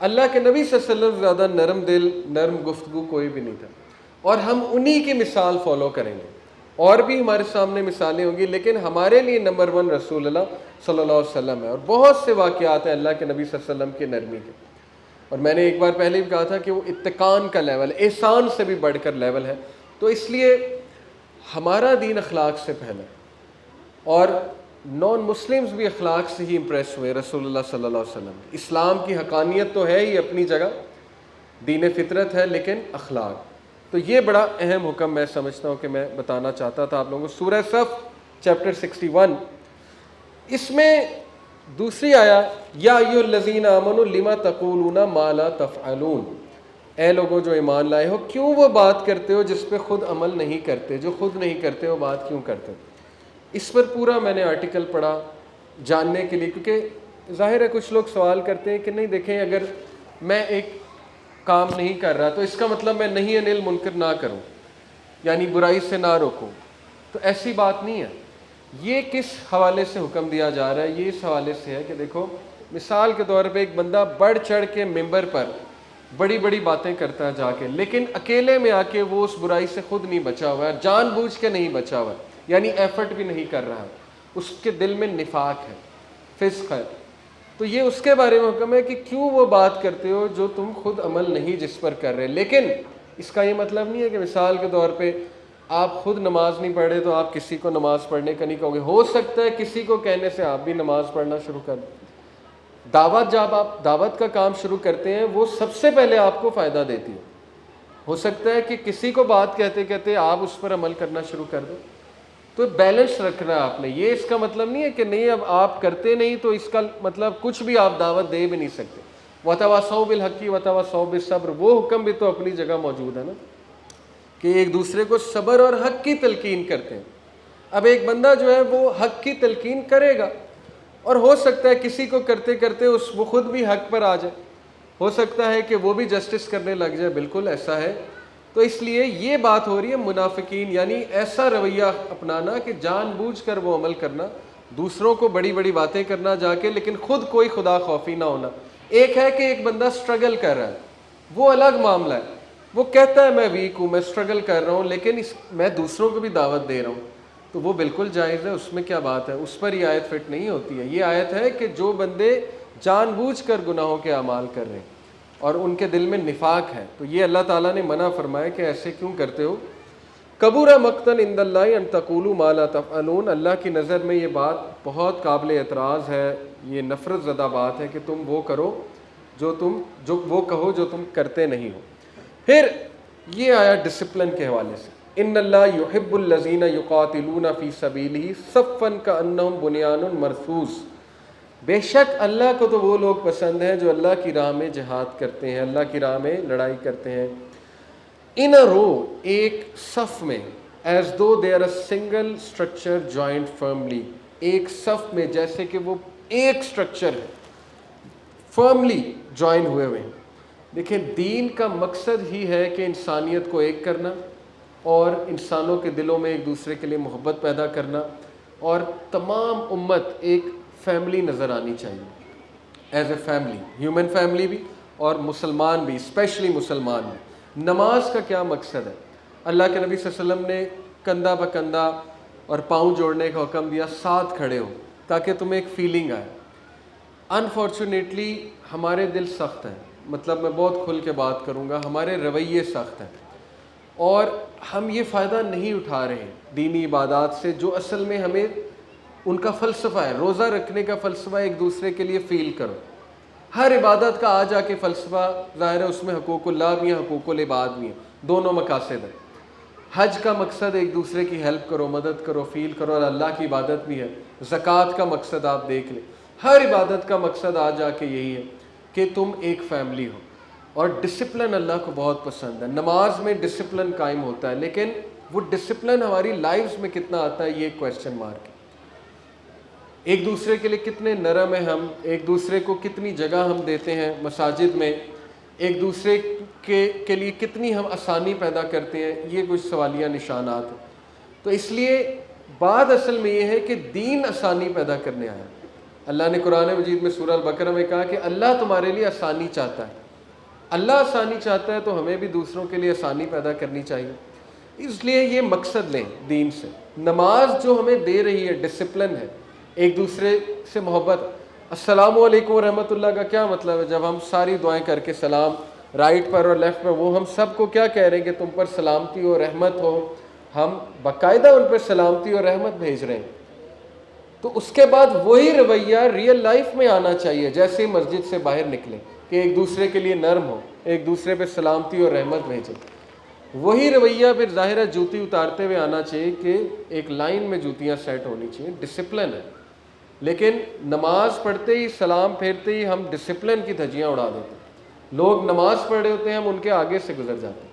اللہ کے نبی صلی اللہ علیہ وسلم زیادہ نرم دل نرم گفتگو کوئی بھی نہیں تھا, اور ہم انہی کی مثال فالو کریں گے. اور بھی ہمارے سامنے مثالیں ہوں گی, لیکن ہمارے لیے نمبر 1 رسول اللہ صلی اللہ علیہ وسلم ہے. اور بہت سے واقعات ہیں اللہ کے نبی صلی اللہ علیہ وسلم کی نرمی کے. اور میں نے ایک بار پہلے بھی کہا تھا کہ وہ اتقان کا لیول, احسان سے بھی بڑھ کر لیول ہے. تو اس لیے ہمارا دین اخلاق سے پہلا ہے, اور نان مسلمز بھی اخلاق سے ہی امپریس ہوئے رسول اللہ صلی اللہ علیہ وسلم. اسلام کی حقانیت تو ہے ہی اپنی جگہ, دین فطرت ہے, لیکن اخلاق. تو یہ بڑا اہم حکم میں سمجھتا ہوں کہ میں بتانا چاہتا تھا آپ لوگوں کو. سورہ صف چیپٹر 61 اس میں دوسری آیا, یا ایھا الذین آمنوا لم تقولون ما لا تفعلون, اے لوگوں جو ایمان لائے ہو کیوں وہ بات کرتے ہو جس پہ خود عمل نہیں کرتے, جو خود نہیں کرتے وہ بات کیوں کرتے ہو. اس پر پورا میں نے آرٹیکل پڑھا جاننے کے لیے, کیونکہ ظاہر ہے کچھ لوگ سوال کرتے ہیں کہ نہیں دیکھیں اگر میں ایک کام نہیں کر رہا تو اس کا مطلب میں نہیں انل منکر نہ کروں, یعنی برائی سے نہ روکوں. تو ایسی بات نہیں ہے. یہ کس حوالے سے حکم دیا جا رہا ہے؟ یہ اس حوالے سے ہے کہ دیکھو مثال کے طور پہ ایک بندہ بڑھ چڑھ کے ممبر پر بڑی بڑی باتیں کرتا ہے جا کے, لیکن اکیلے میں آ کے وہ اس برائی سے خود نہیں بچا ہوا ہے, جان بوجھ کے نہیں بچا ہوا ہے, یعنی ایفرٹ بھی نہیں کر رہا ہے, اس کے دل میں نفاق ہے, فسق ہے. تو یہ اس کے بارے میں حکم ہے کہ کیوں وہ بات کرتے ہو جو تم خود عمل نہیں جس پر کر رہے. لیکن اس کا یہ مطلب نہیں ہے کہ مثال کے طور پہ آپ خود نماز نہیں پڑھ رہے تو آپ کسی کو نماز پڑھنے کا نہیں کہو گے. ہو سکتا ہے کسی کو کہنے سے آپ بھی نماز پڑھنا شروع کر دیں. دعوت جب آپ دعوت کا کام شروع کرتے ہیں وہ سب سے پہلے آپ کو فائدہ دیتی ہے. ہو سکتا ہے کہ کسی کو بات کہتے کہتے آپ اس پر عمل کرنا شروع کر دو. تو بیلنس رکھنا ہے آپ نے. یہ اس کا مطلب نہیں ہے کہ نہیں اب آپ کرتے نہیں تو اس کا مطلب کچھ بھی آپ دعوت دے بھی نہیں سکتے. وَتَوَاصَوْا بِالْحَقِّ وَتَوَاصَوْا بِالصَّبْرِ, وہ حکم بھی تو اپنی جگہ موجود ہے نا, کہ ایک دوسرے کو صبر اور حق کی تلقین کرتے ہیں. اب ایک بندہ جو ہے وہ حق کی تلقین کرے گا, اور ہو سکتا ہے کسی کو کرتے کرتے وہ خود بھی حق پر آ جائے, ہو سکتا ہے کہ وہ بھی جسٹس کرنے لگ جائے, بالکل ایسا ہے. تو اس لیے یہ بات ہو رہی ہے منافقین, یعنی ایسا رویہ اپنانا کہ جان بوجھ کر وہ عمل کرنا, دوسروں کو بڑی بڑی باتیں کرنا جا کے, لیکن خود کوئی خدا خوفی نہ ہونا. ایک ہے کہ ایک بندہ سٹرگل کر رہا ہے, وہ الگ معاملہ ہے. وہ کہتا ہے میں ویک ہوں, میں سٹرگل کر رہا ہوں, لیکن میں دوسروں کو بھی دعوت دے رہا ہوں, تو وہ بالکل جائز ہے, اس میں کیا بات ہے. اس پر یہ آیت فٹ نہیں ہوتی ہے. یہ آیت ہے کہ جو بندے جان بوجھ کر گناہوں کے اعمال کر رہے ہیں اور ان کے دل میں نفاق ہے, تو یہ اللہ تعالیٰ نے منع فرمایا کہ ایسے کیوں کرتے ہو. کبر مقتن عند اللہ ان تقولوا ما لا تفعلون، اللہ کی نظر میں یہ بات بہت قابل اعتراض ہے، یہ نفرت زدہ بات ہے کہ تم وہ کرو جو وہ کہو جو تم کرتے نہیں ہو۔ پھر یہ آیا ڈسپلن کے حوالے سے، ان اللہ یحب الذین یقاتلون فی سبیلہ صفا کانہم بنیان مرصوص، بے شک اللہ کو تو وہ لوگ پسند ہیں جو اللہ کی راہ میں جہاد کرتے ہیں، اللہ کی راہ میں لڑائی کرتے ہیں، ان اے رو، ایک صف میں، as though they are a single structure joined firmly, ایک صف میں جیسے کہ وہ ایک اسٹرکچر ہے، فرملی جوائن ہوئے ہوئے ہیں۔ دیکھیں دین کا مقصد ہی ہے کہ انسانیت کو ایک کرنا اور انسانوں کے دلوں میں ایک دوسرے کے لیے محبت پیدا کرنا، اور تمام امت ایک فیملی نظر آنی چاہیے، as a family, human family بھی اور مسلمان بھی، اسپیشلی مسلمان بھی۔ نماز کا کیا مقصد ہے؟ اللہ کے نبی صلی اللہ علیہ وسلم نے کندھا بکندھا اور پاؤں جوڑنے کا حکم دیا، ساتھ کھڑے ہو تاکہ تمہیں ایک فیلنگ آئے۔ انفارچونیٹلی ہمارے دل سخت ہیں، مطلب میں بہت کھل کے بات کروں گا، ہمارے رویے سخت ہیں اور ہم یہ فائدہ نہیں اٹھا رہے ہیں دینی عبادات سے جو اصل میں ہمیں ان کا فلسفہ ہے۔ روزہ رکھنے کا فلسفہ ایک دوسرے کے لیے فیل کرو، ہر عبادت کا آ جا کے فلسفہ ظاہر ہے اس میں حقوق اللہ بھی ہیں، حقوق العباد بھی ہیں، دونوں مقاصد ہیں۔ حج کا مقصد ایک دوسرے کی ہیلپ کرو، مدد کرو، فیل کرو، اور اللہ کی عبادت بھی ہے۔ زکوٰۃ کا مقصد آپ دیکھ لیں، ہر عبادت کا مقصد آ جا کے یہی ہے کہ تم ایک فیملی ہو۔ اور ڈسپلن اللہ کو بہت پسند ہے، نماز میں ڈسپلن قائم ہوتا ہے، لیکن وہ ڈسپلن ہماری لائفز میں کتنا آتا ہے یہ کویسچن مارک ہے۔ ایک دوسرے کے لیے کتنے نرم ہیں ہم، ایک دوسرے کو کتنی جگہ ہم دیتے ہیں مساجد میں، ایک دوسرے کے لیے کتنی ہم آسانی پیدا کرتے ہیں، یہ کچھ سوالیہ نشانات ہیں۔ تو اس لیے بات اصل میں یہ ہے کہ دین آسانی پیدا کرنے آیا۔ اللہ نے قرآن مجید میں سورہ البقرہ میں کہا کہ اللہ تمہارے لیے آسانی چاہتا ہے، اللہ آسانی چاہتا ہے تو ہمیں بھی دوسروں کے لیے آسانی پیدا کرنی چاہیے۔ اس لیے یہ مقصد لیں دین سے۔ نماز جو ہمیں دے رہی ہے ڈسپلن ہے، ایک دوسرے سے محبت۔ السلام علیکم ورحمۃ اللہ کا کیا مطلب ہے؟ جب ہم ساری دعائیں کر کے سلام رائٹ پر اور لیفٹ پر، وہ ہم سب کو کیا کہہ رہے ہیں کہ تم پر سلامتی ہو، رحمت ہو، ہم باقاعدہ ان پر سلامتی اور رحمت بھیج رہے ہیں۔ تو اس کے بعد وہی رویہ ریئل لائف میں آنا چاہیے، جیسے ہی مسجد سے باہر نکلیں کہ ایک دوسرے کے لیے نرم ہو، ایک دوسرے پہ سلامتی اور رحمت بھیجیں۔ وہی رویہ پھر ظاہرہ جوتی اتارتے ہوئے آنا چاہیے کہ ایک لائن میں جوتیاں سیٹ ہونی چاہیے، ڈسپلن ہے۔ لیکن نماز پڑھتے ہی سلام پھیرتے ہی ہم ڈسپلن کی دھجیاں اڑا دیتے ہیں۔ لوگ نماز پڑھ رہے ہوتے ہیں، ہم ان کے آگے سے گزر جاتے ہیں،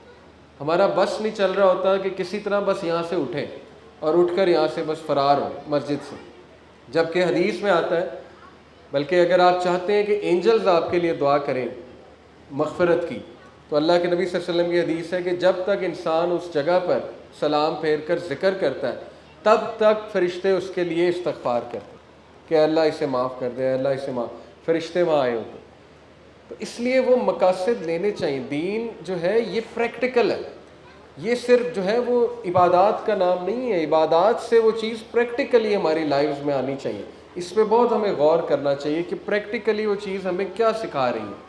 ہمارا بس نہیں چل رہا ہوتا کہ کسی طرح بس یہاں سے اٹھیں اور اٹھ کر یہاں سے بس فرار ہو مسجد سے، جبکہ حدیث میں آتا ہے، بلکہ اگر آپ چاہتے ہیں کہ اینجلز آپ کے لیے دعا کریں مغفرت کی، تو اللہ کے نبی صلی اللہ علیہ وسلم کی حدیث ہے کہ جب تک انسان اس جگہ پر سلام پھیر کر ذکر کرتا ہے تب تک فرشتے اس کے لیے استغفار کرتے ہیں کہ اللہ اسے معاف کر دے، اللہ اسے معاف، فرشتے وہاں آئے ہوتے ہیں۔ تو اس لیے وہ مقاصد لینے چاہیے۔ دین جو ہے یہ پریکٹیکل ہے، یہ صرف جو ہے وہ عبادات کا نام نہیں ہے، عبادات سے وہ چیز پریکٹیکلی ہماری لائفز میں آنی چاہیے۔ اس پہ بہت ہمیں غور کرنا چاہیے کہ پریکٹیکلی وہ چیز ہمیں کیا سکھا رہی ہے۔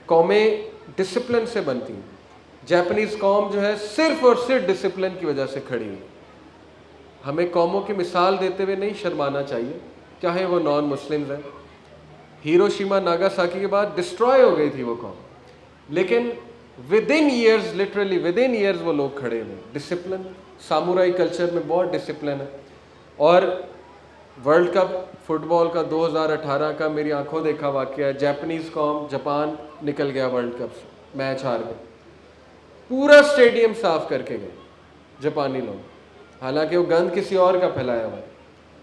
قومیں ڈسپلن سے بنتی ہیں، جاپنیز قوم جو ہے صرف اور صرف ڈسپلن کی وجہ سے کھڑی ہوئی۔ ہمیں قوموں کی مثال دیتے ہوئے نہیں شرمانا چاہیے، چاہے وہ نان مسلمز ہیں۔ ہیروشیما ناگاساکی کے بعد ڈسٹرائے ہو گئی تھی وہ قوم، لیکن with in years, literally with in years وہ لوگ کھڑے ہوئے۔ ڈسپلن، سامورائی کلچر میں بہت ڈسپلن ہے۔ اور ورلڈ کپ فٹ بال کا 2018 کا میری آنکھوں دیکھا واقعہ ہے، جاپنیز قوم جاپان نکل گیا ورلڈ کپ سے، میچ ہار گئے، پورا اسٹیڈیم صاف کر کے گئے جاپانی لوگ، حالانکہ وہ گند کسی اور کا پھیلایا ہوا ہے۔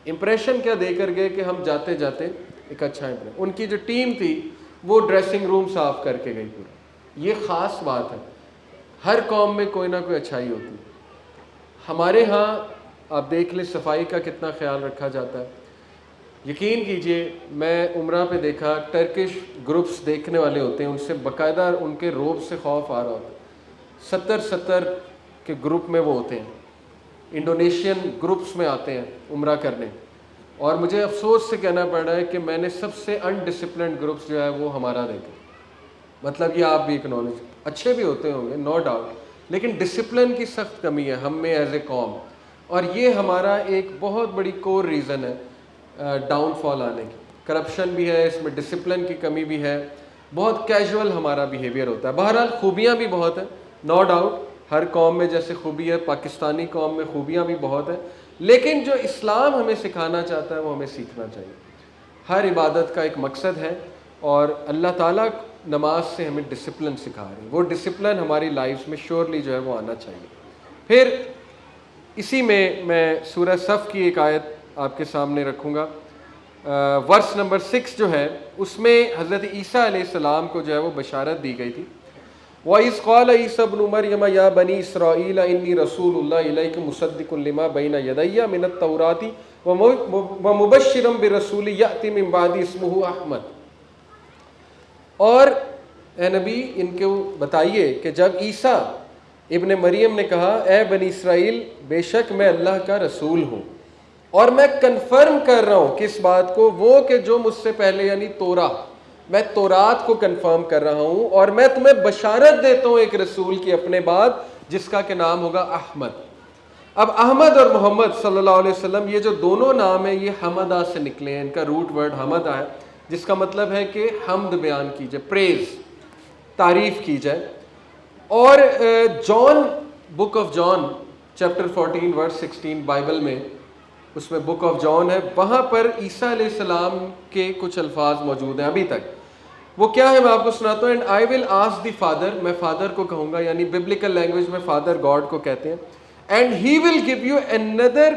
امپریشن کیا دے کر گئے کہ ہم جاتے جاتے ایک اچھا امپریشن۔ ان کی جو ٹیم تھی وہ ڈریسنگ روم صاف کر کے گئی پورا۔ یہ خاص بات ہے، ہر قوم میں کوئی نہ کوئی اچھائی ہوتی ہے۔ ہمارے ہاں آپ دیکھ لیں صفائی کا کتنا خیال رکھا جاتا ہے۔ یقین کیجئے میں عمرہ پہ دیکھا، ٹرکش گروپس دیکھنے والے ہوتے ہیں، ان سے باقاعدہ ان کے روب سے خوف آ رہا ہوتا ہے۔ 70 کے گروپ میں وہ ہوتے ہیں، انڈونیشین گروپس میں آتے ہیں عمرہ کرنے، اور مجھے افسوس سے کہنا پڑ رہا ہے کہ میں نے سب سے انڈسپلنڈ گروپس جو ہے وہ ہمارا دیکھا۔ مطلب یہ آپ بھی اکنالج، اچھے بھی ہوتے ہوں گے نو ڈاؤٹ، لیکن ڈسپلن کی سخت کمی ہے ہم میں ایز اے قوم، اور یہ ہمارا ایک بہت بڑی کور ریزن ہے ڈاؤن فال آنے کی۔ کرپشن بھی ہے اس میں، ڈسپلن کی کمی بھی ہے، بہت کیجول ہمارا بیہیویئر ہوتا ہے۔ بہرحال خوبیاں بھی بہت ہیں، نو ڈاؤٹ، ہر قوم میں جیسے خوبی ہے، پاکستانی قوم میں خوبیاں بھی بہت ہیں، لیکن جو اسلام ہمیں سکھانا چاہتا ہے وہ ہمیں سیکھنا چاہیے۔ ہر عبادت کا ایک مقصد ہے، اور اللہ تعالیٰ نماز سے ہمیں ڈسپلن سکھا رہی ہے، وہ ڈسپلن ہماری لائف میں شیورلی جو ہے وہ آنا چاہیے۔ پھر اسی میں سورہ صف کی ایک آیت آپ کے سامنے رکھوں گا، ورس نمبر 6 جو ہے، اس میں حضرت عیسیٰ علیہ السلام کو جو ہے وہ بشارت دی گئی تھی۔ وَإِذْ قَالَ عِيسَى ابْنُ مَرْيَمَ يَا بَنِي إِسْرَائِيلَ إِنِّي رَسُولُ اللَّهِ إِلَيْكُمْ مُصَدِّقٌ لِمَا بَيْنَ يَدَيَّ مِنَ التَّوْرَاةِ وَمُبَشِّرًا بِرَسُولٍ يَأْتِي مِن بَعْدِي اسْمُهُ أَحْمَدُ۔ اور اے نبی ان کو بتائیے کہ جب عیسیٰ ابن مریم نے کہا اے بنی اسرائیل بے شک میں اللہ کا رسول ہوں، اور میں کنفرم کر رہا ہوں کس بات کو، وہ کہ جو مجھ سے پہلے یعنی میں تورات کو کنفرم کر رہا ہوں، اور میں تمہیں بشارت دیتا ہوں ایک رسول کی اپنے بعد جس کا کہ نام ہوگا احمد۔ اب احمد اور محمد صلی اللہ علیہ وسلم یہ جو دونوں نام ہیں یہ حمدہ سے نکلے ہیں، ان کا روٹ ورڈ حمدہ ہے، جس کا مطلب ہے کہ حمد بیان کی جائے، پریز، تعریف کی جائے۔ اور John, book of John chapter 14 verse 16 Bible میں، اس میں بک آف جان ہے، وہاں پر عیسیٰ علیہ السلام کے کچھ الفاظ موجود ہیں ابھی تک۔ وہ کیا ہے میں آپ کو سناتا ہوں۔ And I will ask the father, میں فادر کو کہوں گا، یعنی ببلیکل لینگویج میں فادر گاڈ کو کہتے ہیں، and he will give you another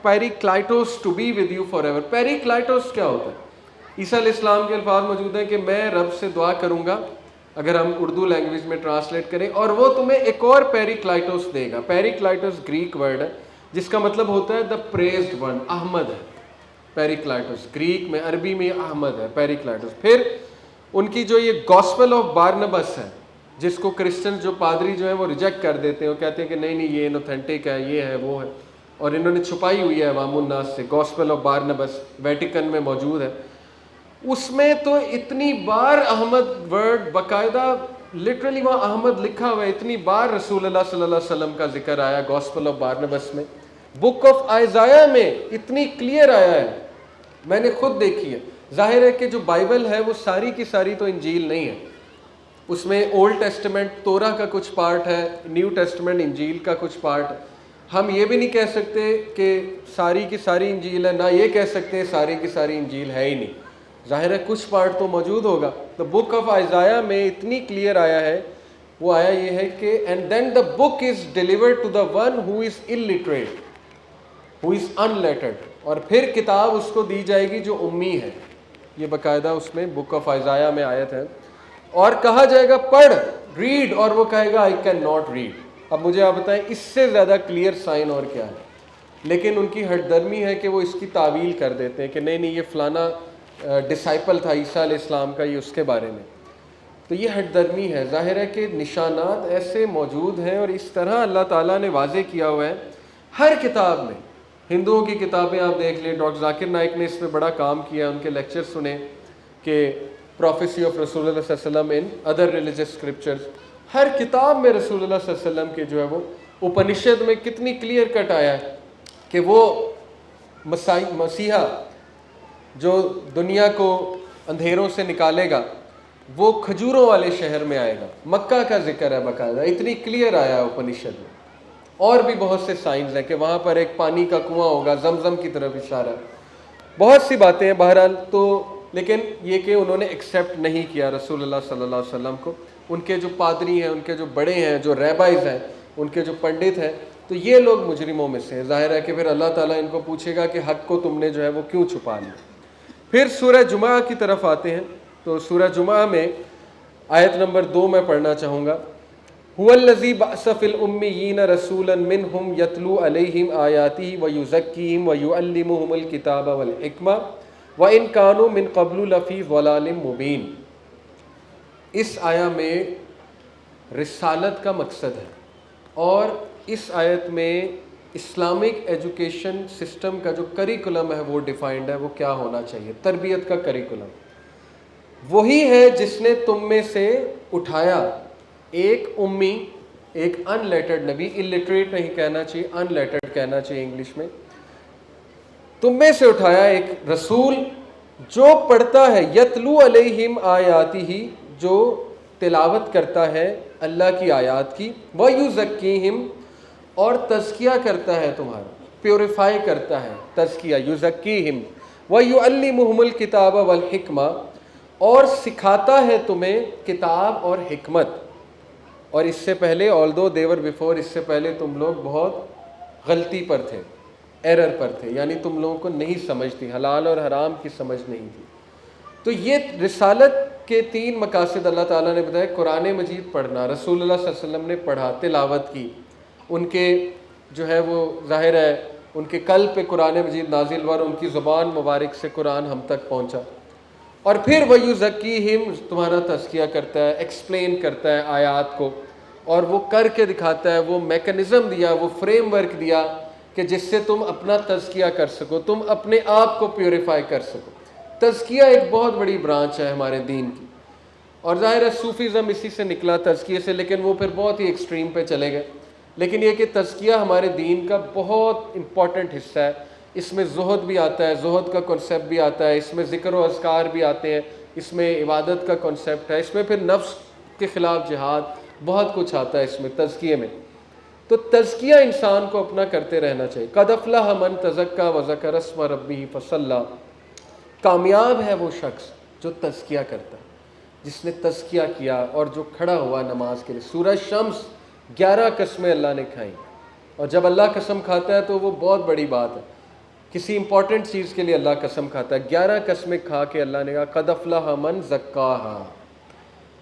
پیریکلائٹوس to be with you forever. پیریکلائٹوس کیا ہوتا ہے؟ عیسیٰ علیہ السلام کے الفاظ موجود ہیں کہ میں رب سے دعا کروں گا، اگر ہم اردو لینگویج میں ٹرانسلیٹ کریں، اور وہ تمہیں ایک اور پیریکلائٹوس دے گا۔ پیریکلائٹوس گریک ورڈ ہے جس کا مطلب ہوتا ہے دا پریزڈ ون، احمد ہے پیریکلائٹوس، گریک میں، عربی میں احمد ہے پیریکلائٹوس۔ پھر ان کی جو یہ گاسپل آف بارنبس ہے، جس کو کرسچن جو پادری جو ہیں وہ ریجیکٹ کر دیتے ہیں، وہ کہتے ہیں کہ نہیں یہ انوتھینٹک ہے، یہ ہے وہ ہے، اور انہوں نے چھپائی ہوئی ہے عوام الناس سے۔ گاسپل آف بارنبس ویٹیکن میں موجود ہے، اس میں تو اتنی بار احمد ورڈ باقاعدہ لٹرلی وہاں احمد لکھا ہوا ہے، اتنی بار رسول اللہ صلی اللہ علیہ وسلم کا ذکر آیا گاسپل آف بارنبس میں۔ بک آف آئزایہ میں اتنی کلیئر آیا ہے، میں نے خود دیکھی ہے۔ ظاہر ہے کہ جو بائبل ہے وہ ساری کی ساری تو انجیل نہیں ہے، اس میں اولڈ ٹیسٹمنٹ تورا کا کچھ پارٹ ہے، نیو ٹیسٹمنٹ انجیل کا کچھ پارٹ ہے۔ ہم یہ بھی نہیں کہہ سکتے کہ ساری کی ساری انجیل ہے، نہ یہ کہہ سکتے ساری کی ساری انجیل ہے ہی نہیں، ظاہر ہے کچھ پارٹ تو موجود ہوگا۔ تو بک آف آئزایہ میں اتنی کلیئر آیا ہے، وہ آیا یہ ہے کہ and then the book is delivered to the one who is illiterate, who is unlettered، اور پھر کتاب اس کو دی جائے گی جو امی ہے۔ یہ باقاعدہ اس میں بک آف آئزایہ میں آیت ہے، اور کہا جائے گا پڑھ، ریڈ، اور وہ کہے گا آئی کین ناٹ ریڈ۔ اب مجھے آپ بتائیں اس سے زیادہ کلیئر سائن اور کیا ہے؟ لیکن ان کی ہٹ درمی ہے کہ وہ اس کی تعویل کر دیتے ہیں کہ نہیں نہیں یہ فلانا ڈسائپل تھا عیسیٰ علیہ السلام کا، یہ اس کے بارے میں۔ تو یہ ہٹ درمی ہے۔ ظاہر ہے کہ نشانات ایسے موجود ہیں، اور اس طرح اللہ تعالیٰ نے واضح کیا ہوا ہے ہر کتاب میں۔ ہندوؤں کی کتابیں آپ دیکھ لیں، ڈاکٹر ذاکر نائک نے اس پہ بڑا کام کیا، ان کے لیکچر سنیں کہ پروفیسی آف رسول اللہ صلی اللہ علیہ وسلم ان ادر ریلیجس اسکرپچرز، ہر کتاب میں رسول اللہ صلی اللہ علیہ وسلم کے جو ہے وہ اپنشد میں کتنی کلیئر کٹ آیا ہے کہ وہ مسیحا جو دنیا کو اندھیروں سے نکالے گا وہ کھجوروں والے شہر میں آئے گا۔ مکہ کا ذکر ہے باقاعدہ، اتنی کلیئر آیا ہے اپنشد میں۔ اور بھی بہت سے سائنز ہیں کہ وہاں پر ایک پانی کا کنواں ہوگا، زمزم کی طرف اشارہ، بہت سی باتیں ہیں بہرحال۔ تو لیکن یہ کہ انہوں نے ایکسیپٹ نہیں کیا رسول اللہ صلی اللہ علیہ وسلم کو۔ ان کے جو پادری ہیں، ان کے جو بڑے ہیں، جو ریبائز ہیں، ان کے جو پنڈت ہیں، تو یہ لوگ مجرموں میں سے ہیں۔ ظاہر ہے کہ پھر اللہ تعالیٰ ان کو پوچھے گا کہ حق کو تم نے جو ہے وہ کیوں چھپا لیا۔ پھر سورہ جمعہ کی طرف آتے ہیں، تو سورہ جمعہ میں آیت نمبر 2 میں پڑھنا چاہوں گا۔ هو الذی بعث فی الامیین رسولا منہم یتلو علیہم آیاتہ ویزکیہم ویعلمہم الکتاب والحکمہ وان کانوا من قبل لفی ضلال مبین۔ اس آیہ میں رسالت کا مقصد ہے، اور اس آیت میں اسلامک ایجوکیشن سسٹم کا جو کریکولم ہے وہ ڈیفائنڈ ہے، وہ کیا ہونا چاہیے۔ تربیت کا کریکولم وہی ہے جس نے تم میں سے اٹھایا ایک امی ایک ان لیٹرڈ نبی، الٹریٹ نہیں کہنا چاہیے، ان لیٹرڈ کہنا چاہیے انگلش میں، تم میں سے اٹھایا ایک رسول جو پڑھتا ہے، یتلو علیہم آیاتی ہی، جو تلاوت کرتا ہے اللہ کی آیات کی، وَيُزَكِّيهِمْ، اور تزکیہ کرتا ہے تمہارا، پیوریفائی کرتا ہے، تزکیہ، یزکیہم، وَيُعَلِّمُهُمُ الْكِتَابَ وَالْحِکْمَةَ، اور سکھاتا ہے تمہیں کتاب اور حکمت. اور اس سے پہلے although they were before، اس سے پہلے تم لوگ بہت غلطی پر تھے، ایرر پر تھے، یعنی تم لوگوں کو نہیں سمجھ تھی، حلال اور حرام کی سمجھ نہیں تھی. تو یہ رسالت کے 3 مقاصد اللہ تعالیٰ نے بتایا. قرآن مجید پڑھنا، رسول اللہ صلی اللہ علیہ وسلم نے پڑھا، تلاوت کی، ان کے جو ہے وہ ظاہر ہے ان کے قلب پہ قرآن مجید نازل ہوا اور ان کی زبان مبارک سے قرآن ہم تک پہنچا. اور پھر وَيُزَكِّيهِمْ، تمہارا تزکیہ کرتا ہے، ایکسپلین کرتا ہے آیات کو، اور وہ کر کے دکھاتا ہے، وہ میکنزم دیا، وہ فریم ورک دیا کہ جس سے تم اپنا تزکیہ کر سکو، تم اپنے آپ کو پیوریفائی کر سکو. تزکیہ ایک بہت بڑی برانچ ہے ہمارے دین کی، اور ظاہر ہے صوفیزم اسی سے نکلا، تزکیے سے، لیکن وہ پھر بہت ہی ایکسٹریم پہ چلے گئے. لیکن یہ کہ تزکیہ ہمارے دین کا بہت امپورٹنٹ حصہ ہے. اس میں زہد بھی آتا ہے، زہد کا کنسیپٹ بھی آتا ہے، اس میں ذکر و اذکار بھی آتے ہیں، اس میں عبادت کا کنسیپٹ ہے، اس میں پھر نفس کے خلاف جہاد، بہت کچھ آتا ہے اس میں تزکیے میں. تو تزکیہ انسان کو اپنا کرتے رہنا چاہیے. قد افلح من تزکا وذکر اسم ربہ فصلی، کامیاب ہے وہ شخص جو تزکیہ کرتا ہے، جس نے تزکیہ کیا اور جو کھڑا ہوا نماز کے لیے. سورہ شمس 11 قسمیں اللہ نے کھائیں، اور جب اللہ قسم کھاتا ہے تو وہ بہت بڑی بات ہے. کسی امپورٹنٹ چیز کے لیے اللہ قسم کھاتا ہے. 11 قسمیں کھا کے اللہ نے کہا قد افلح من زکاہا،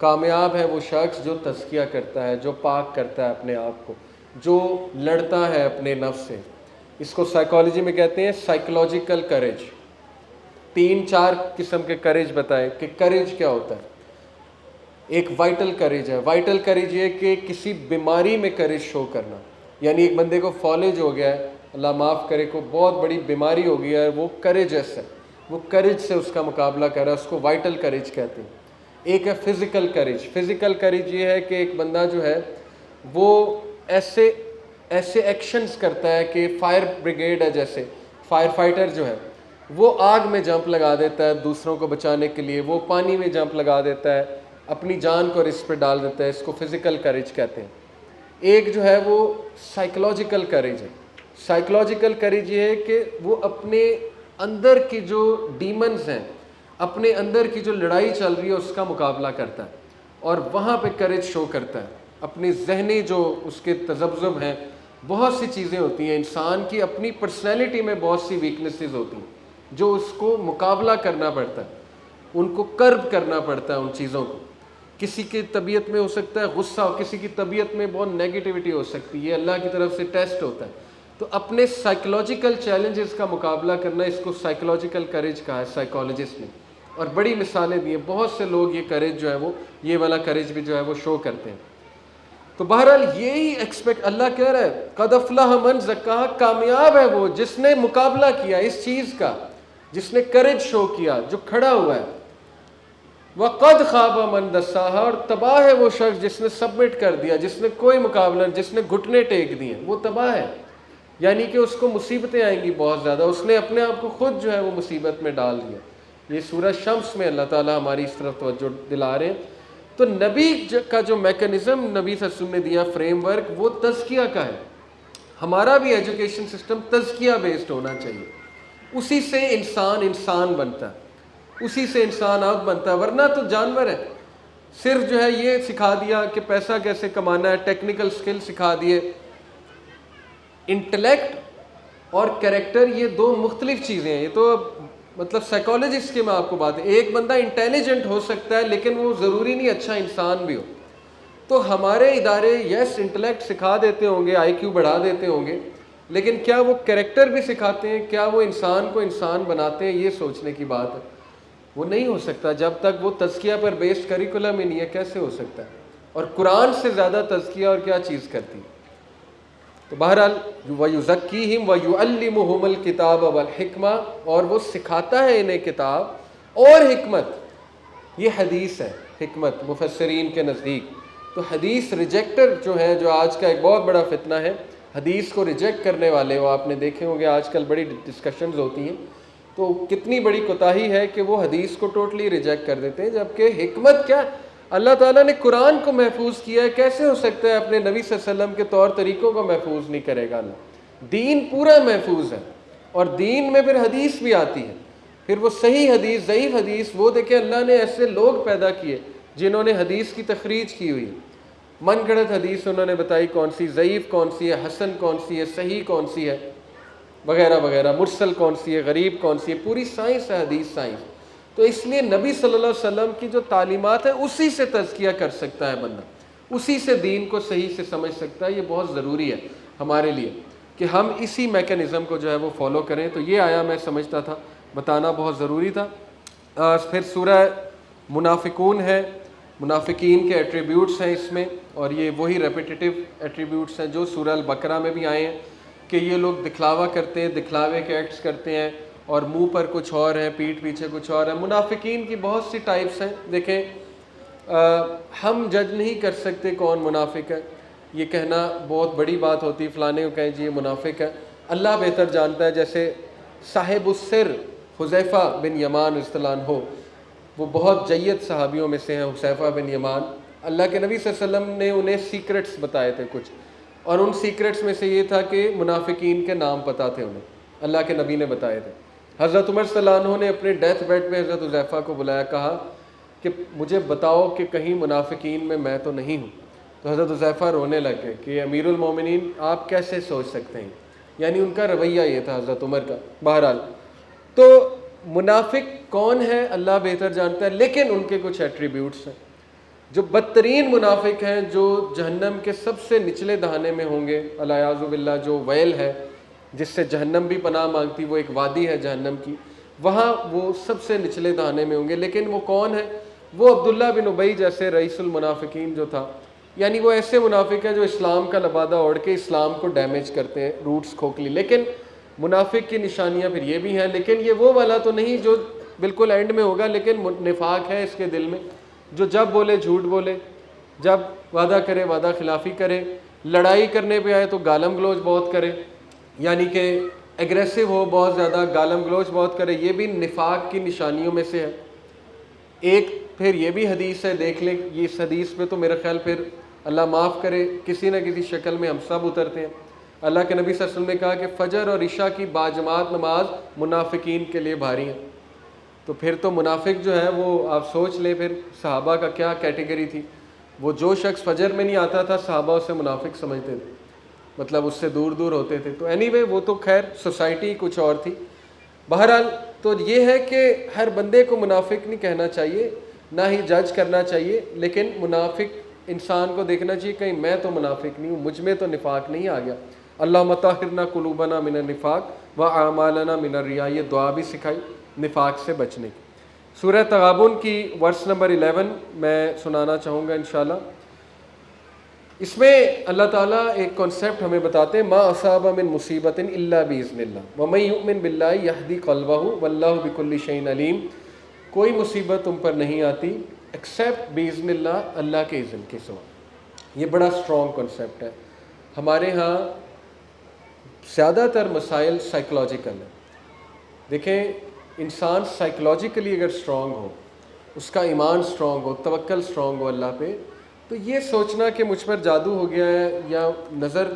کامیاب ہے وہ شخص جو تزکیہ کرتا ہے، جو پاک کرتا ہے اپنے آپ کو، جو لڑتا ہے اپنے نفس سے. اس کو سائیکالوجی میں کہتے ہیں سائیکولوجیکل کریج. 3-4 قسم کے کریج بتائے کہ کریج کیا ہوتا ہے. ایک وائٹل کریج ہے. وائٹل کریج یہ کہ کسی بیماری میں کریج شو کرنا، یعنی ایک بندے کو فالج ہو گیا ہے، اللہ معاف کرے، کو بہت بڑی بیماری ہو گیا ہے، وہ کریجس ہے، وہ کریج سے اس کا مقابلہ کر رہا ہے، اس کو وائٹل کریج کہتے ہیں. ایک ہے فزیکل کریج. فزیکل کریج یہ ہے کہ ایک بندہ جو ہے وہ ایسے ایکشنز کرتا ہے کہ فائر بریگیڈ ہے، جیسے فائر فائٹر جو ہے وہ آگ میں جمپ لگا دیتا ہے دوسروں کو بچانے کے لیے، وہ پانی میں جمپ لگا دیتا ہے، اپنی جان کو رسک پہ ڈال دیتا ہے. اس کو فزیکل کریج کہتے ہیں. ایک جو ہے وہ سائیکولوجیکل کریج ہے. سائیکولوجیکل کریج یہ ہے کہ وہ اپنے اندر کی جو ڈیمنز ہیں، اپنے اندر کی جو لڑائی چل رہی ہے اس کا مقابلہ کرتا ہے، اور وہاں پہ کریج شو کرتا ہے. اپنی ذہنی جو اس کے تذبذب ہیں، بہت سی چیزیں ہوتی ہیں انسان کی، اپنی پرسنالٹی میں بہت سی ویکنیسز ہوتی ہیں جو اس کو مقابلہ کرنا پڑتا ہے، ان کو کرب کرنا پڑتا ہے ان چیزوں کو. کسی کی طبیعت میں ہو سکتا ہے غصہ، کسی کی طبیعت میں بہت نیگیٹیوٹی ہو سکتی ہے، یہ اللہ کی طرف سے ٹیسٹ ہوتا ہے. تو اپنے سائیکولوجیکل چیلنجز کا مقابلہ کرنا، اس کو سائیکولوجیکل کریج کہا ہے سائیکالوجسٹ نے، اور بڑی مثالیں دی ہیں. بہت سے لوگ یہ کریج جو ہے وہ، یہ والا کریج بھی جو ہے وہ شو کرتے ہیں. تو بہرحال یہی ایکسپیکٹ اللہ کہہ رہا ہے قد افلح من زکاہا، کامیاب ہے وہ جس نے مقابلہ کیا اس چیز کا، جس نے کریج شو کیا، جو کھڑا ہوا ہے. وَقَدْ خَابَ مَنْ دَسَّاهَا، اور تباہ ہے وہ شخص جس نے سبمٹ کر دیا، جس نے کوئی مقابلہ، جس نے گھٹنے ٹیک دیے، وہ تباہ ہے. یعنی کہ اس کو مصیبتیں آئیں گی بہت زیادہ، اس نے اپنے آپ کو خود جو ہے وہ مصیبت میں ڈال دیا. یہ سورہ شمس میں اللہ تعالیٰ ہماری اس طرف توجہ دلا رہے ہیں. تو نبی کا جو میکنزم نبی صلی اللہ علیہ وسلم نے دیا، فریم ورک، وہ تزکیہ کا ہے. ہمارا بھی ایجوکیشن سسٹم تزکیہ بیسڈ ہونا چاہیے. اسی سے انسان بنتا ہے، اسی سے انسان اب بنتا ہے، ورنہ تو جانور ہے. صرف جو ہے یہ سکھا دیا کہ پیسہ کیسے کمانا ہے، ٹیکنیکل سکل سکھا دیے. انٹلیکٹ اور کریکٹر یہ 2 مختلف چیزیں ہیں. یہ تو مطلب سائیکالوجسٹ کی میں آپ کو بات ہے. ایک بندہ انٹیلیجنٹ ہو سکتا ہے لیکن وہ ضروری نہیں اچھا انسان بھی ہو. تو ہمارے ادارے یس انٹلیکٹ سکھا دیتے ہوں گے، آئی کیو بڑھا دیتے ہوں گے، لیکن کیا وہ کریکٹر بھی سکھاتے ہیں؟ کیا وہ انسان کو انسان بناتے ہیں؟ یہ سوچنے کی بات ہے. وہ نہیں ہو سکتا جب تک وہ تزکیہ پر بیسڈ کریکولم ہی نہیں ہے. کیسے ہو سکتا ہے؟ اور قرآن سے زیادہ تزکیہ اور کیا چیز کرتی ہے. تو بہرحال وَيُزَكِّيهِمْ وَيُعَلِّمُهُمُ الْكِتَابَ وَالْحِکْمَةَ، اور وہ سکھاتا ہے انہیں کتاب اور حکمت. یہ حدیث ہے. حکمت مفسرین کے نزدیک تو حدیث ریجیکٹر جو ہے، جو آج کا ایک بہت بڑا فتنہ ہے، حدیث کو ریجیکٹ کرنے والے، وہ آپ نے دیکھے ہوں گے آج کل بڑی ڈسکشنز ہوتی ہیں، تو کتنی بڑی کوتاہی ہے کہ وہ حدیث کو ٹوٹلی ریجیکٹ کر دیتے ہیں، جبکہ حکمت کیا، اللہ تعالیٰ نے قرآن کو محفوظ کیا ہے، کیسے ہو سکتا ہے اپنے نبی صلی اللہ علیہ وسلم کے طور طریقوں کو محفوظ نہیں کرے گا اللہ؟ دین پورا محفوظ ہے، اور دین میں پھر حدیث بھی آتی ہے، پھر وہ صحیح حدیث، ضعیف حدیث، وہ دیکھیں اللہ نے ایسے لوگ پیدا کیے جنہوں نے حدیث کی تخریج کی ہوئی، من گھڑت حدیث انہوں نے بتائی کون سی ضعیف کون سی ہے، حسن کون سی ہے، صحیح کون سی ہے، وغیرہ وغیرہ، مرسل کون سی ہے، غریب کون سی ہے، پوری سائنس ہے حدیث سائنس۔ تو اس لیے نبی صلی اللہ علیہ وسلم کی جو تعلیمات ہیں اسی سے تزکیہ کر سکتا ہے بندہ، اسی سے دین کو صحیح سے سمجھ سکتا ہے۔ یہ بہت ضروری ہے ہمارے لیے کہ ہم اسی میکانزم کو جو ہے وہ فالو کریں۔ تو یہ آیا میں سمجھتا تھا بتانا بہت ضروری تھا۔ پھر سورہ منافقون ہے، منافقین کے ایٹریبیوٹس ہیں اس میں، اور یہ وہی ریپیٹیٹیو ایٹریبیوٹس ہیں جو سورہ البقرہ میں بھی آئے ہیں کہ یہ لوگ دکھلاوا کرتے ہیں، دکھلاوے کے ایکٹس کرتے ہیں، اور منہ پر کچھ اور ہے، پیٹھ پیچھے کچھ اور ہے۔ منافقین کی بہت سی ٹائپس ہیں، دیکھیں ہم جج نہیں کر سکتے کون منافق ہے، یہ کہنا بہت بڑی بات ہوتی ہے، فلانے کو کہیں جی یہ منافق ہے، اللہ بہتر جانتا ہے۔ جیسے صاحب السر حذیفہ بن یمان رضی اللہ عنہ، وہ بہت جید صحابیوں میں سے ہیں حذیفہ بن یمان، اللہ کے نبی صلی اللہ علیہ وسلم نے انہیں سیکرٹس بتائے تھے کچھ، اور ان سیکرٹس میں سے یہ تھا کہ منافقین کے نام پتہ تھے انہیں، اللہ کے نبی نے بتائے تھے۔ حضرت عمر صلی اللہ عنہ نے اپنے ڈیتھ بیڈ پہ حضرت حذیفہ کو بلایا، کہا کہ مجھے بتاؤ کہ کہیں منافقین میں تو نہیں ہوں۔ تو حضرت حذیفہ رونے لگ گئے کہ امیر المومنین آپ کیسے سوچ سکتے ہیں، یعنی ان کا رویہ یہ تھا حضرت عمر کا۔ بہرحال تو منافق کون ہے اللہ بہتر جانتا ہے، لیکن ان کے کچھ ایٹریبیوٹس ہیں۔ جو بدترین منافق ہیں، جو جہنم کے سب سے نچلے دہانے میں ہوں گے الیاذ باللہ، جو ویل ہے جس سے جہنم بھی پناہ مانگتی، وہ ایک وادی ہے جہنم کی، وہاں وہ سب سے نچلے دہانے میں ہوں گے۔ لیکن وہ کون ہے؟ وہ عبداللہ بن ابی جیسے رئیس المنافقین جو تھا، یعنی وہ ایسے منافق ہیں جو اسلام کا لبادہ اوڑھ کے اسلام کو ڈیمیج کرتے ہیں، روٹس کھوکھلی۔ لیکن منافق کی نشانیاں پھر یہ بھی ہیں، لیکن یہ وہ والا تو نہیں جو بالکل اینڈ میں ہوگا، لیکن نفاق ہے اس کے دل میں، جو جب بولے جھوٹ بولے، جب وعدہ کرے وعدہ خلافی کرے، لڑائی کرنے پہ آئے تو گالم گلوچ بہت کرے، یعنی کہ ایگریسو ہو بہت زیادہ، گالم گلوچ بہت کرے، یہ بھی نفاق کی نشانیوں میں سے ہے۔ ایک پھر یہ بھی حدیث ہے، دیکھ لیں، یہ اس حدیث پہ تو میرا خیال پھر اللہ معاف کرے کسی نہ کسی شکل میں ہم سب اترتے ہیں۔ اللہ کے نبی صلی اللہ علیہ وسلم نے کہا کہ فجر اور عشاء کی باجماعت نماز منافقین کے لیے بھاری ہے۔ تو پھر تو منافق جو ہے وہ آپ سوچ لیں پھر صحابہ کا کیا کیٹیگری تھی۔ وہ جو شخص فجر میں نہیں آتا تھا صحابہ اسے منافق سمجھتے تھے، مطلب اس سے دور دور ہوتے تھے۔ تو اینی وے وہ تو خیر سوسائٹی کچھ اور تھی۔ بہرحال تو یہ ہے کہ ہر بندے کو منافق نہیں کہنا چاہیے، نہ ہی جج کرنا چاہیے، لیکن منافق انسان کو دیکھنا چاہیے کہیں میں تو منافق نہیں ہوں، مجھ میں تو نفاق نہیں آ گیا۔ اللہم طہرنا قلوبنا من النفاق واعمالنا من الریا، یہ دعا بھی سکھائی نفاق سے بچنے کی۔ سورہ تغابن کی ورس نمبر 11 میں سنانا چاہوں گا انشاءاللہ۔ اس میں اللہ تعالیٰ ایک کانسیپٹ ہمیں بتاتے ہیں، ما اصاب من مصیبت الا باذن اللہ ومن یؤمن باللہ یہدی قلبہ واللہ بکل شیء علیم۔ کوئی مصیبت تم پر نہیں آتی ایکسیپٹ باذن اللہ، اللہ کے اذن کے سوا۔ یہ بڑا اسٹرانگ کانسیپٹ ہے۔ ہمارے ہاں زیادہ تر مسائل سائیکولوجیکل ہیں۔ دیکھیں انسان سائیکولوجیکلی اگر اسٹرانگ ہو، اس کا ایمان اسٹرانگ ہو، توکل اسٹرانگ ہو اللہ پہ، تو یہ سوچنا کہ مجھ پر جادو ہو گیا ہے یا نظر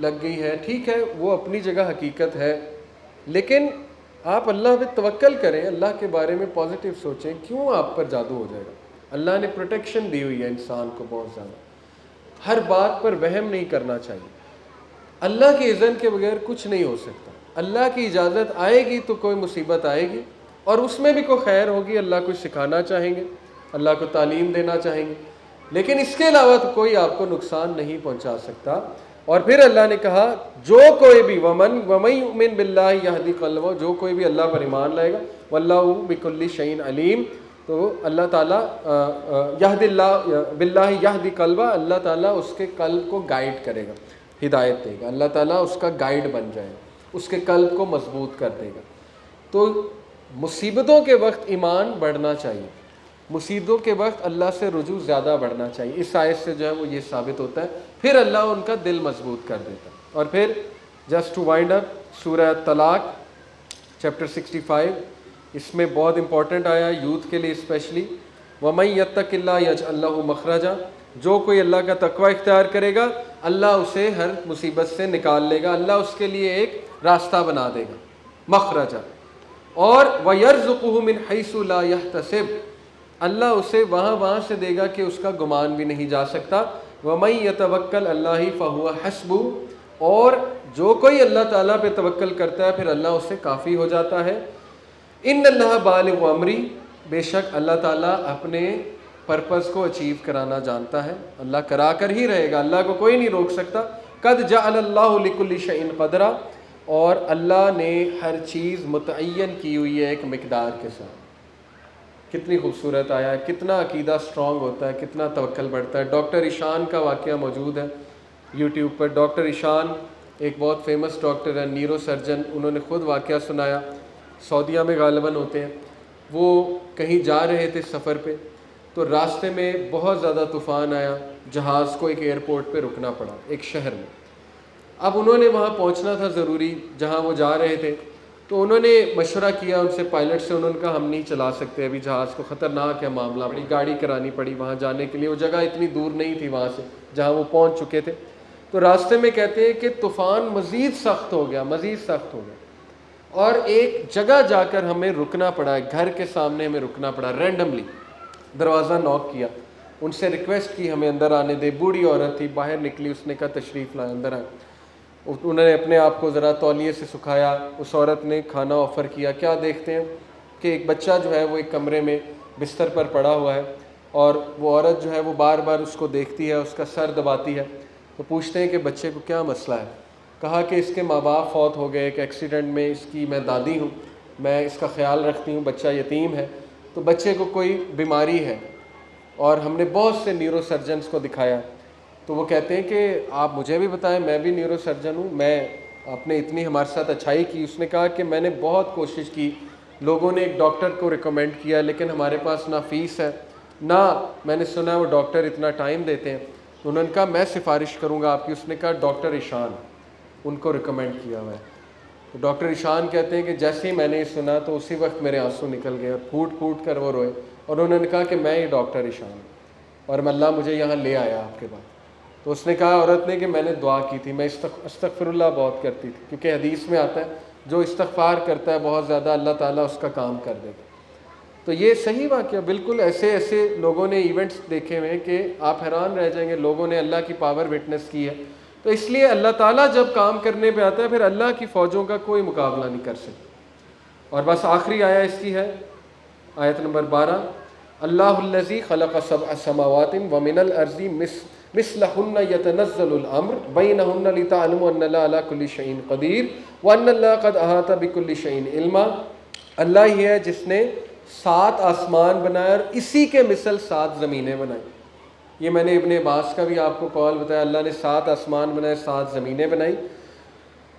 لگ گئی ہے، ٹھیک ہے وہ اپنی جگہ حقیقت ہے، لیکن آپ اللہ پہ توکل کریں، اللہ کے بارے میں پازیٹیو سوچیں، کیوں آپ پر جادو ہو جائے گا؟ اللہ نے پروٹیکشن دی ہوئی ہے انسان کو بہت زیادہ۔ ہر بات پر وہم نہیں کرنا چاہیے۔ اللہ کے اذن کے بغیر کچھ نہیں ہو سکتا۔ اللہ کی اجازت آئے گی تو کوئی مصیبت آئے گی، اور اس میں بھی کوئی خیر ہوگی، اللہ کو سکھانا چاہیں گے، اللہ کو تعلیم دینا چاہیں گے، لیکن اس کے علاوہ تو کوئی آپ کو نقصان نہیں پہنچا سکتا۔ اور پھر اللہ نے کہا جو کوئی بھی ومن یؤمن باللہ یہدی قلبہ، جو کوئی بھی اللہ پر ایمان لائے گا، واللہ بکل شیء علیم، تو اللہ تعالیٰ یہدی اللہ باللہ یہدی قلبہ، اللہ تعالیٰ اس کے قلب کو گائیڈ کرے گا، ہدایت دے گا، اللہ تعالیٰ اس کا گائیڈ بن جائے گا، اس کے قلب کو مضبوط کر دے گا۔ تو مصیبتوں کے وقت ایمان بڑھنا چاہیے، مصیبتوں کے وقت اللہ سے رجوع زیادہ بڑھنا چاہیے. اس آیت سے جو ہے وہ یہ ثابت ہوتا ہے. پھر اللہ ان کا دل مضبوط کر دیتا ہے. اور پھر جسٹ ٹو وائنڈ اپ, سورہ طلاق چیپٹر 65, اس میں بہت امپورٹنٹ آیا ہے یوتھ کے لیے اسپیشلی. وَمَن يَتَّقِ اللَّهَ يَجْعَل لَّهُ مَخْرَجًا, جو کوئی اللہ کا تقوی اختیار کرے گا اللہ اسے ہر مصیبت سے نکال لے گا, اللہ اس کے لیے ایک راستہ بنا دے گا, مخرجا. اور وَيَرْزُقُهُ مِنْ حَيْثُ لَا يَحْتَسِبُ, اللہ اسے وہاں سے دے گا کہ اس کا گمان بھی نہیں جا سکتا. وَمَن يَتَوَكَّلْ عَلَى اللَّهِ فَهُوَ حَسْبُهُ, اور جو کوئی اللہ تعالیٰ پہ توکل کرتا ہے پھر اللہ اسے کافی ہو جاتا ہے. ان اللہ بالغ امری, بے شک اللہ تعالیٰ اپنے پرپز کو اچیو کرانا جانتا ہے, اللہ کرا کر ہی رہے گا, اللہ کو کوئی نہیں روک سکتا. قد جعل اللہ لکل شیء قدرا, اور اللہ نے ہر چیز متعین کی ہوئی ہے ایک مقدار کے ساتھ. کتنی خوبصورت آیا ہے, کتنا عقیدہ سٹرونگ ہوتا ہے, کتنا توکل بڑھتا ہے. ڈاکٹر ایشان کا واقعہ موجود ہے یوٹیوب پر. ڈاکٹر ایشان ایک بہت فیمس ڈاکٹر ہے, نیورو سرجن, انہوں نے خود واقعہ سنایا. سعودیہ میں غالباً ہوتے ہیں. وہ کہیں جا رہے تھے سفر پہ, تو راستے میں بہت زیادہ طوفان آیا, جہاز کو ایک ایئرپورٹ پہ رکنا پڑا ایک شہر میں. اب انہوں نے وہاں پہنچنا تھا ضروری جہاں وہ جا رہے تھے, تو انہوں نے مشورہ کیا ان سے, پائلٹ سے. انہوں نے کہا ہم نہیں چلا سکتے ابھی جہاز کو, خطرناک ہے معاملہ, بڑی گاڑی کرانی پڑی وہاں جانے کے لیے. وہ جگہ اتنی دور نہیں تھی وہاں سے جہاں وہ پہنچ چکے تھے. تو راستے میں کہتے ہیں کہ طوفان مزید سخت ہو گیا, اور ایک جگہ جا کر ہمیں رکنا پڑا, گھر کے سامنے ہمیں رکنا پڑا. رینڈملی دروازہ نوک کیا, ان سے ریکویسٹ کی ہمیں اندر آنے دے. بوڑھی عورت تھی, باہر نکلی, اس نے کہا تشریف لائے, اندر آئے. انہوں نے اپنے آپ کو ذرا تولیے سے سکھایا. اس عورت نے کھانا آفر کیا. کیا دیکھتے ہیں کہ ایک بچہ جو ہے وہ ایک کمرے میں بستر پر پڑا ہوا ہے, اور وہ عورت جو ہے وہ بار بار اس کو دیکھتی ہے, اس کا سر دباتی ہے. تو پوچھتے ہیں کہ بچے کو کیا مسئلہ ہے. کہا کہ اس کے ماں باپ فوت ہو گئے ایک ایکسیڈنٹ میں, اس کی میں دادی ہوں, میں اس کا خیال رکھتی ہوں, بچہ یتیم ہے, تو بچے کو کوئی بیماری ہے, اور ہم نے بہت سے نیورو سرجنز کو دکھایا. تو وہ کہتے ہیں کہ آپ مجھے بھی بتائیں, میں بھی نیورو سرجن ہوں, آپ نے اتنی ہمارے ساتھ اچھائی کی. اس نے کہا کہ میں نے بہت کوشش کی, لوگوں نے ایک ڈاکٹر کو ریکمینڈ کیا, لیکن ہمارے پاس نہ فیس ہے, نہ میں نے سنا وہ ڈاکٹر اتنا ٹائم دیتے ہیں. تو انہوں نے کہا میں سفارش کروں گا آپ کی. اس نے کہا ڈاکٹر ایشان, ان کو ریکمینڈ کیا ہوا ہے. تو ڈاکٹر ایشان کہتے ہیں کہ جیسے ہی میں نے یہ سنا تو اسی وقت میرے آنسو نکل گئے, اور پھوٹ پھوٹ کر وہ روئے, اور انہوں نے کہا کہ میں یہ ڈاکٹر ایشان ہوں, اور اللہ مجھے یہاں لے آیا آپ کے پاس. تو اس نے کہا عورت نے کہ میں نے دعا کی تھی, میں استغفر اللہ بہت کرتی تھی, کیونکہ حدیث میں آتا ہے جو استغفار کرتا ہے بہت زیادہ اللہ تعالیٰ اس کا کام کر دے گا. تو یہ صحیح واقعہ, بالکل ایسے لوگوں نے ایونٹس دیکھے ہوئے کہ آپ حیران رہ جائیں گے. لوگوں نے اللہ کی پاور وٹنس کی ہے. تو اس لیے اللہ تعالیٰ جب کام کرنے پہ آتا ہے پھر اللہ کی فوجوں کا کوئی مقابلہ نہیں کر سکتا. اور بس آخری آیا اس کی ہے آیت نمبر 12, اللہ الذی خلق سبع سماوات ومن الارض مثلہن یتنزل الامر بینہن لتعلموا ان اللہ علی کل شیء قدیر وان اللہ قد احاط بکل شیء علما. اللہ ہی ہے جس نے 7 آسمان بنائے اور اسی کے مثل 7 زمینیں بنائیں. یہ میں نے ابن عباس کا بھی آپ کو قول بتایا, اللہ نے 7 آسمان بنائے, 7 زمینیں بنائی,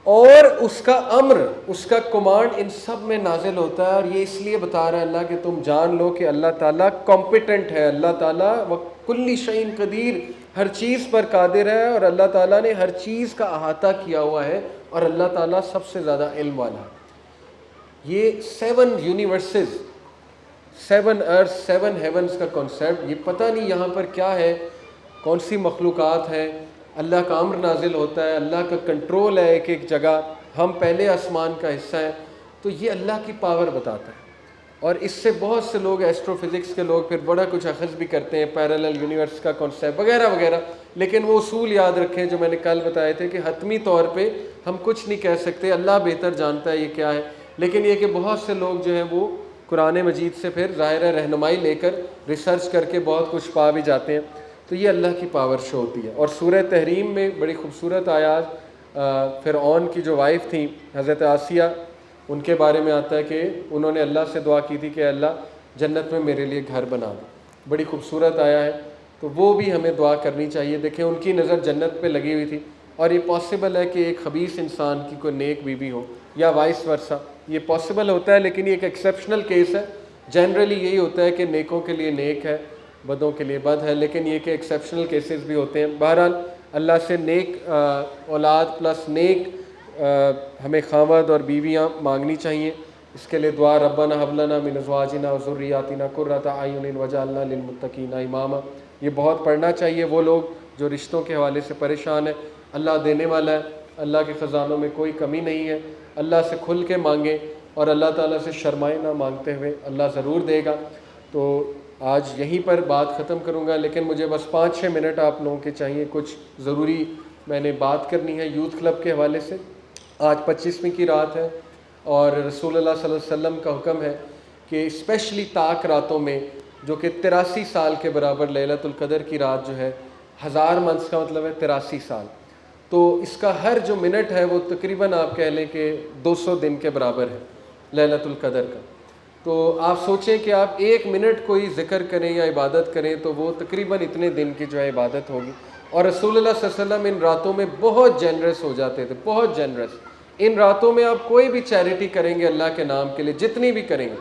اور اس کا امر, اس کا کمانڈ ان سب میں نازل ہوتا ہے. اور یہ اس لیے بتا رہا ہے اللہ کہ تم جان لو کہ اللہ تعالیٰ کمپیٹنٹ ہے, اللہ تعالیٰ وکل شیء قدیر, ہر چیز پر قادر ہے, اور اللہ تعالیٰ نے ہر چیز کا احاطہ کیا ہوا ہے, اور اللہ تعالیٰ سب سے زیادہ علم والا ہے. یہ 7 یونیورسز, 7 ارتھ 7 ہیونز کا کانسیپٹ, یہ پتہ نہیں یہاں پر کیا ہے, کون سی مخلوقات ہیں. اللہ کا امر نازل ہوتا ہے, اللہ کا کنٹرول ہے ایک جگہ, ہم پہلے آسمان کا حصہ ہیں. تو یہ اللہ کی پاور بتاتا ہے. اور اس سے بہت سے لوگ, ایسٹرو فزکس کے لوگ پھر بڑا کچھ اخذ بھی کرتے ہیں, پیرالل یونیورس کا کانسیپٹ وغیرہ وغیرہ. لیکن وہ اصول یاد رکھیں جو میں نے کل بتائے تھے کہ حتمی طور پہ ہم کچھ نہیں کہہ سکتے, اللہ بہتر جانتا ہے یہ کیا ہے. لیکن یہ کہ بہت سے لوگ جو ہیں وہ قرآن مجید سے پھر ظاہر رہنمائی لے کر ریسرچ کر کے بہت کچھ پا بھی جاتے ہیں. تو یہ اللہ کی پاور شو ہوتی ہے. اور سورہ تحریم میں بڑی خوبصورت آیات, فرعون کی جو وائف تھیں حضرت آسیہ, ان کے بارے میں آتا ہے کہ انہوں نے اللہ سے دعا کی تھی کہ اللہ جنت میں میرے لیے گھر بنا دو. بڑی خوبصورت آیا ہے. تو وہ بھی ہمیں دعا کرنی چاہیے. دیکھیں ان کی نظر جنت پہ لگی ہوئی تھی, اور یہ پاسبل ہے کہ ایک خبیث انسان کی کوئی نیک بیوی ہو, یا وائس ورثہ, یہ پاسبل ہوتا ہے. لیکن یہ ایک ایکسیپشنل کیس ہے. جنرلی یہی ہوتا ہے کہ نیکوں کے لیے نیک ہے، بدوں کے لیے بد ہے، لیکن یہ کہ ایکسیپشنل کیسز بھی ہوتے ہیں۔ بہرحال اللہ سے نیک اولاد پلس نیک ہمیں خاوند اور بیویاں مانگنی چاہیے۔ اس کے لیے دعا ربنا هب لنا من ازواجنا وذریاتنا قرۃ اعین واجعلنا للمتقین اماما، یہ بہت پڑھنا چاہیے۔ وہ لوگ جو رشتوں کے حوالے سے پریشان ہیں، اللہ دینے والا ہے، اللہ کے خزانوں میں کوئی کمی نہیں ہے، اللہ سے کھل کے مانگیں اور اللہ تعالیٰ سے شرمائے نہ مانگتے ہوئے، اللہ ضرور دے گا۔ تو آج یہیں پر بات ختم کروں گا، لیکن مجھے بس 5-6 منٹ آپ لوگوں کے چاہیے، کچھ ضروری میں نے بات کرنی ہے یوتھ کلب کے حوالے سے۔ آج 25ویں کی رات ہے اور رسول اللہ صلی اللہ علیہ وسلم کا حکم ہے کہ اسپیشلی طاق راتوں میں، جو کہ 83 سال کے برابر لیلۃ القدر کی رات جو ہے، 1000 منتھس کا مطلب ہے 83 سال، تو اس کا ہر جو منٹ ہے وہ تقریباً آپ کہہ لیں کہ 200 دن کے برابر ہے لیلۃ القدر کا۔ تو آپ سوچیں کہ آپ 1 منٹ کوئی ذکر کریں یا عبادت کریں تو وہ تقریباً اتنے دن کی جو ہے عبادت ہوگی۔ اور رسول اللہ صلی اللہ علیہ وسلم ان راتوں میں بہت جنرس ہو جاتے تھے، بہت جنرس۔ ان راتوں میں آپ کوئی بھی چیریٹی کریں گے اللہ کے نام کے لیے، جتنی بھی کریں گے،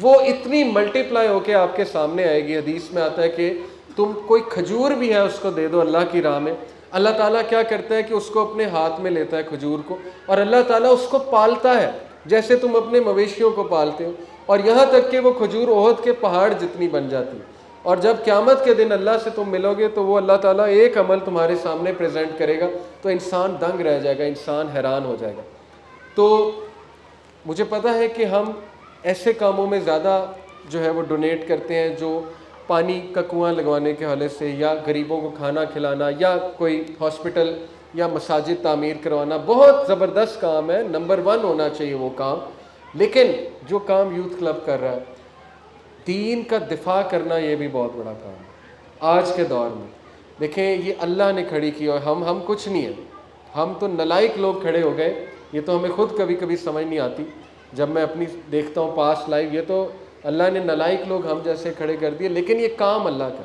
وہ اتنی ملٹیپلائی ہو کے آپ کے سامنے آئے گی۔ حدیث میں آتا ہے کہ تم کوئی کھجور بھی ہے اس کو دے دو اللہ کی راہ میں، اللہ تعالیٰ کیا کرتا ہے کہ اس کو اپنے ہاتھ میں لیتا ہے کھجور کو، اور اللہ تعالیٰ اس کو پالتا ہے جیسے تم اپنے مویشیوں کو پالتے ہو، اور یہاں تک کہ وہ کھجور احد کے پہاڑ جتنی بن جاتی ہے۔ اور جب قیامت کے دن اللہ سے تم ملو گے تو وہ اللہ تعالیٰ ایک عمل تمہارے سامنے پریزنٹ کرے گا تو انسان دنگ رہ جائے گا، انسان حیران ہو جائے گا۔ تو مجھے پتہ ہے کہ ہم ایسے کاموں میں زیادہ جو ہے وہ ڈونیٹ کرتے ہیں، جو پانی کا کنواں لگوانے کے حوالے سے، یا غریبوں کو کھانا کھلانا، یا کوئی ہاسپٹل یا مساجد تعمیر کروانا، بہت زبردست کام ہے، نمبر 1 ہونا چاہیے وہ کام۔ لیکن جو کام یوتھ کلب کر رہا ہے، دین کا دفاع کرنا، یہ بھی بہت بڑا کام ہے آج کے دور میں۔ دیکھیں یہ اللہ نے کھڑی کی اور ہم کچھ نہیں ہیں، ہم تو نالائق لوگ کھڑے ہو گئے۔ یہ تو ہمیں خود کبھی کبھی سمجھ نہیں آتی، جب میں اپنی دیکھتا ہوں پاسٹ لائف، یہ تو اللہ نے نالائق لوگ ہم جیسے کھڑے کر دیے، لیکن یہ کام اللہ کا۔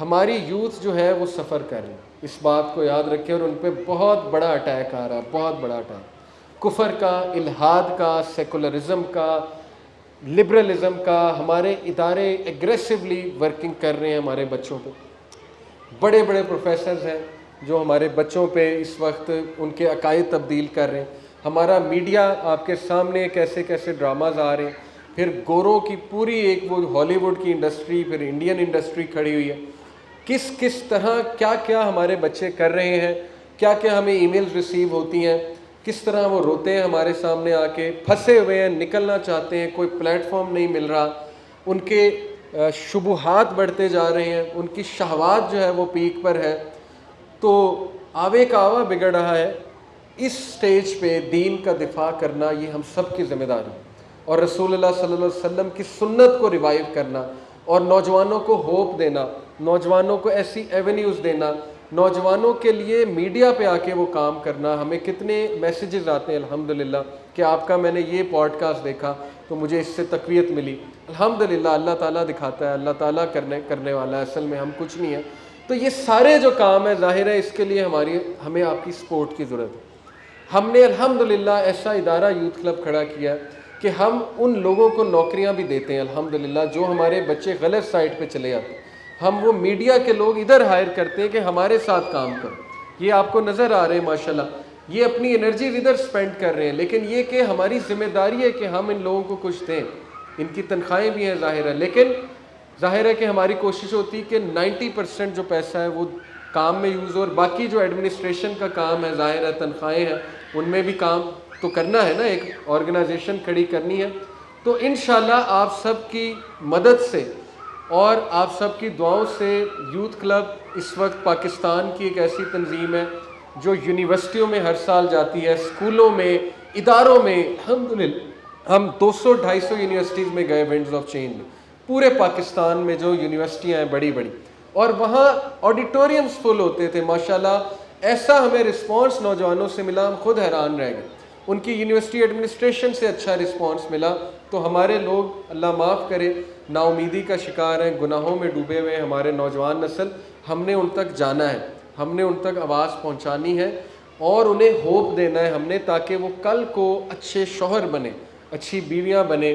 ہماری یوتھ جو ہے وہ سفر کر رہی ہے، اس بات کو یاد رکھیں، اور ان پہ بہت بڑا اٹیک آ رہا ہے، بہت بڑا اٹیک، کفر کا، الحاد کا، سیکولرزم کا، لبرلزم کا۔ ہمارے ادارے ایگریسولی ورکنگ کر رہے ہیں ہمارے بچوں پہ، بڑے بڑے پروفیسرز ہیں جو ہمارے بچوں پہ اس وقت ان کے عقائد تبدیل کر رہے ہیں۔ ہمارا میڈیا آپ کے سامنے کیسے کیسے ڈراماز آ رہے ہیں، پھر گوروں کی پوری ایک وہ ہالی ووڈ کی انڈسٹری، پھر انڈین انڈسٹری کھڑی ہوئی ہے، کس طرح کیا کیا ہمارے بچے کر رہے ہیں، کیا کیا ہمیں ای میلز ریسیو ہوتی ہیں، کس طرح وہ روتے ہیں ہمارے سامنے آ کے، پھنسے ہوئے ہیں، نکلنا چاہتے ہیں، کوئی پلیٹ فارم نہیں مل رہا، ان کے شبہات بڑھتے جا رہے ہیں، ان کی شہوات جو ہے وہ پیک پر ہے۔ تو آوے کا آوا بگڑ رہا ہے۔ اس سٹیج پہ دین کا دفاع کرنا یہ ہم سب کی ذمہ داری ہے، اور رسول اللہ صلی اللہ علیہ وسلم کی سنت کو ریوائیو کرنا، اور نوجوانوں کو ہوپ دینا، نوجوانوں کو ایسی ایونیوز دینا، نوجوانوں کے لیے میڈیا پہ آ کے وہ کام کرنا۔ ہمیں کتنے میسیجز آتے ہیں الحمدللہ کہ آپ کا میں نے یہ پوڈ کاسٹ دیکھا تو مجھے اس سے تقویت ملی۔ الحمدللہ اللہ تعالیٰ دکھاتا ہے، اللہ تعالیٰ کرنے والا ہے، اصل میں ہم کچھ نہیں ہیں۔ تو یہ سارے جو کام ہے، ظاہر ہے اس کے لیے ہمیں آپ کی سپورٹ کی ضرورت ہے۔ ہم نے الحمدللہ ایسا ادارہ یوتھ کلب کھڑا کیا کہ ہم ان لوگوں کو نوکریاں بھی دیتے ہیں الحمدللہ، جو ہمارے بچے غلط سائٹ پہ چلے جاتے ہیں، ہم وہ میڈیا کے لوگ ادھر ہائر کرتے ہیں کہ ہمارے ساتھ کام کرو۔ یہ آپ کو نظر آ رہے ہیں ماشاءاللہ، یہ اپنی انرجیز ادھر سپینڈ کر رہے ہیں، لیکن یہ کہ ہماری ذمہ داری ہے کہ ہم ان لوگوں کو کچھ دیں۔ ان کی تنخواہیں بھی ہیں ظاہر ہے، لیکن ظاہر ہے کہ ہماری کوشش ہوتی ہے کہ 90% جو پیسہ ہے وہ کام میں یوز ہو، اور باقی جو ایڈمنسٹریشن کا کام ہے، ظاہر ہے تنخواہیں ہیں، ان میں بھی کام تو کرنا ہے نا، ایک آرگنائزیشن کھڑی کرنی ہے۔ تو انشاءاللہ آپ سب کی مدد سے اور آپ سب کی دعاؤں سے یوتھ کلب اس وقت پاکستان کی ایک ایسی تنظیم ہے جو یونیورسٹیوں میں ہر سال جاتی ہے، اسکولوں میں، اداروں میں۔ الحمدللہ ہم 200-250 یونیورسٹیز میں گئے، ونڈز آف چینج میں، پورے پاکستان میں جو یونیورسٹیاں ہیں بڑی بڑی، اور وہاں آڈیٹوریمز فل ہوتے تھے ماشاءاللہ۔ ایسا ہمیں رسپانس نوجوانوں سے ملا، ہم خود حیران رہ گئے۔ ان کی یونیورسٹی ایڈمنسٹریشن سے اچھا رسپانس ملا۔ تو ہمارے لوگ اللہ معاف کرے نا امیدی کا شکار ہیں، گناہوں میں ڈوبے ہوئے ہیں ہمارے نوجوان نسل، ہم نے ان تک جانا ہے، ہم نے ان تک آواز پہنچانی ہے اور انہیں ہوپ دینا ہے ہم نے، تاکہ وہ کل کو اچھے شوہر بنے، اچھی بیویاں بنے،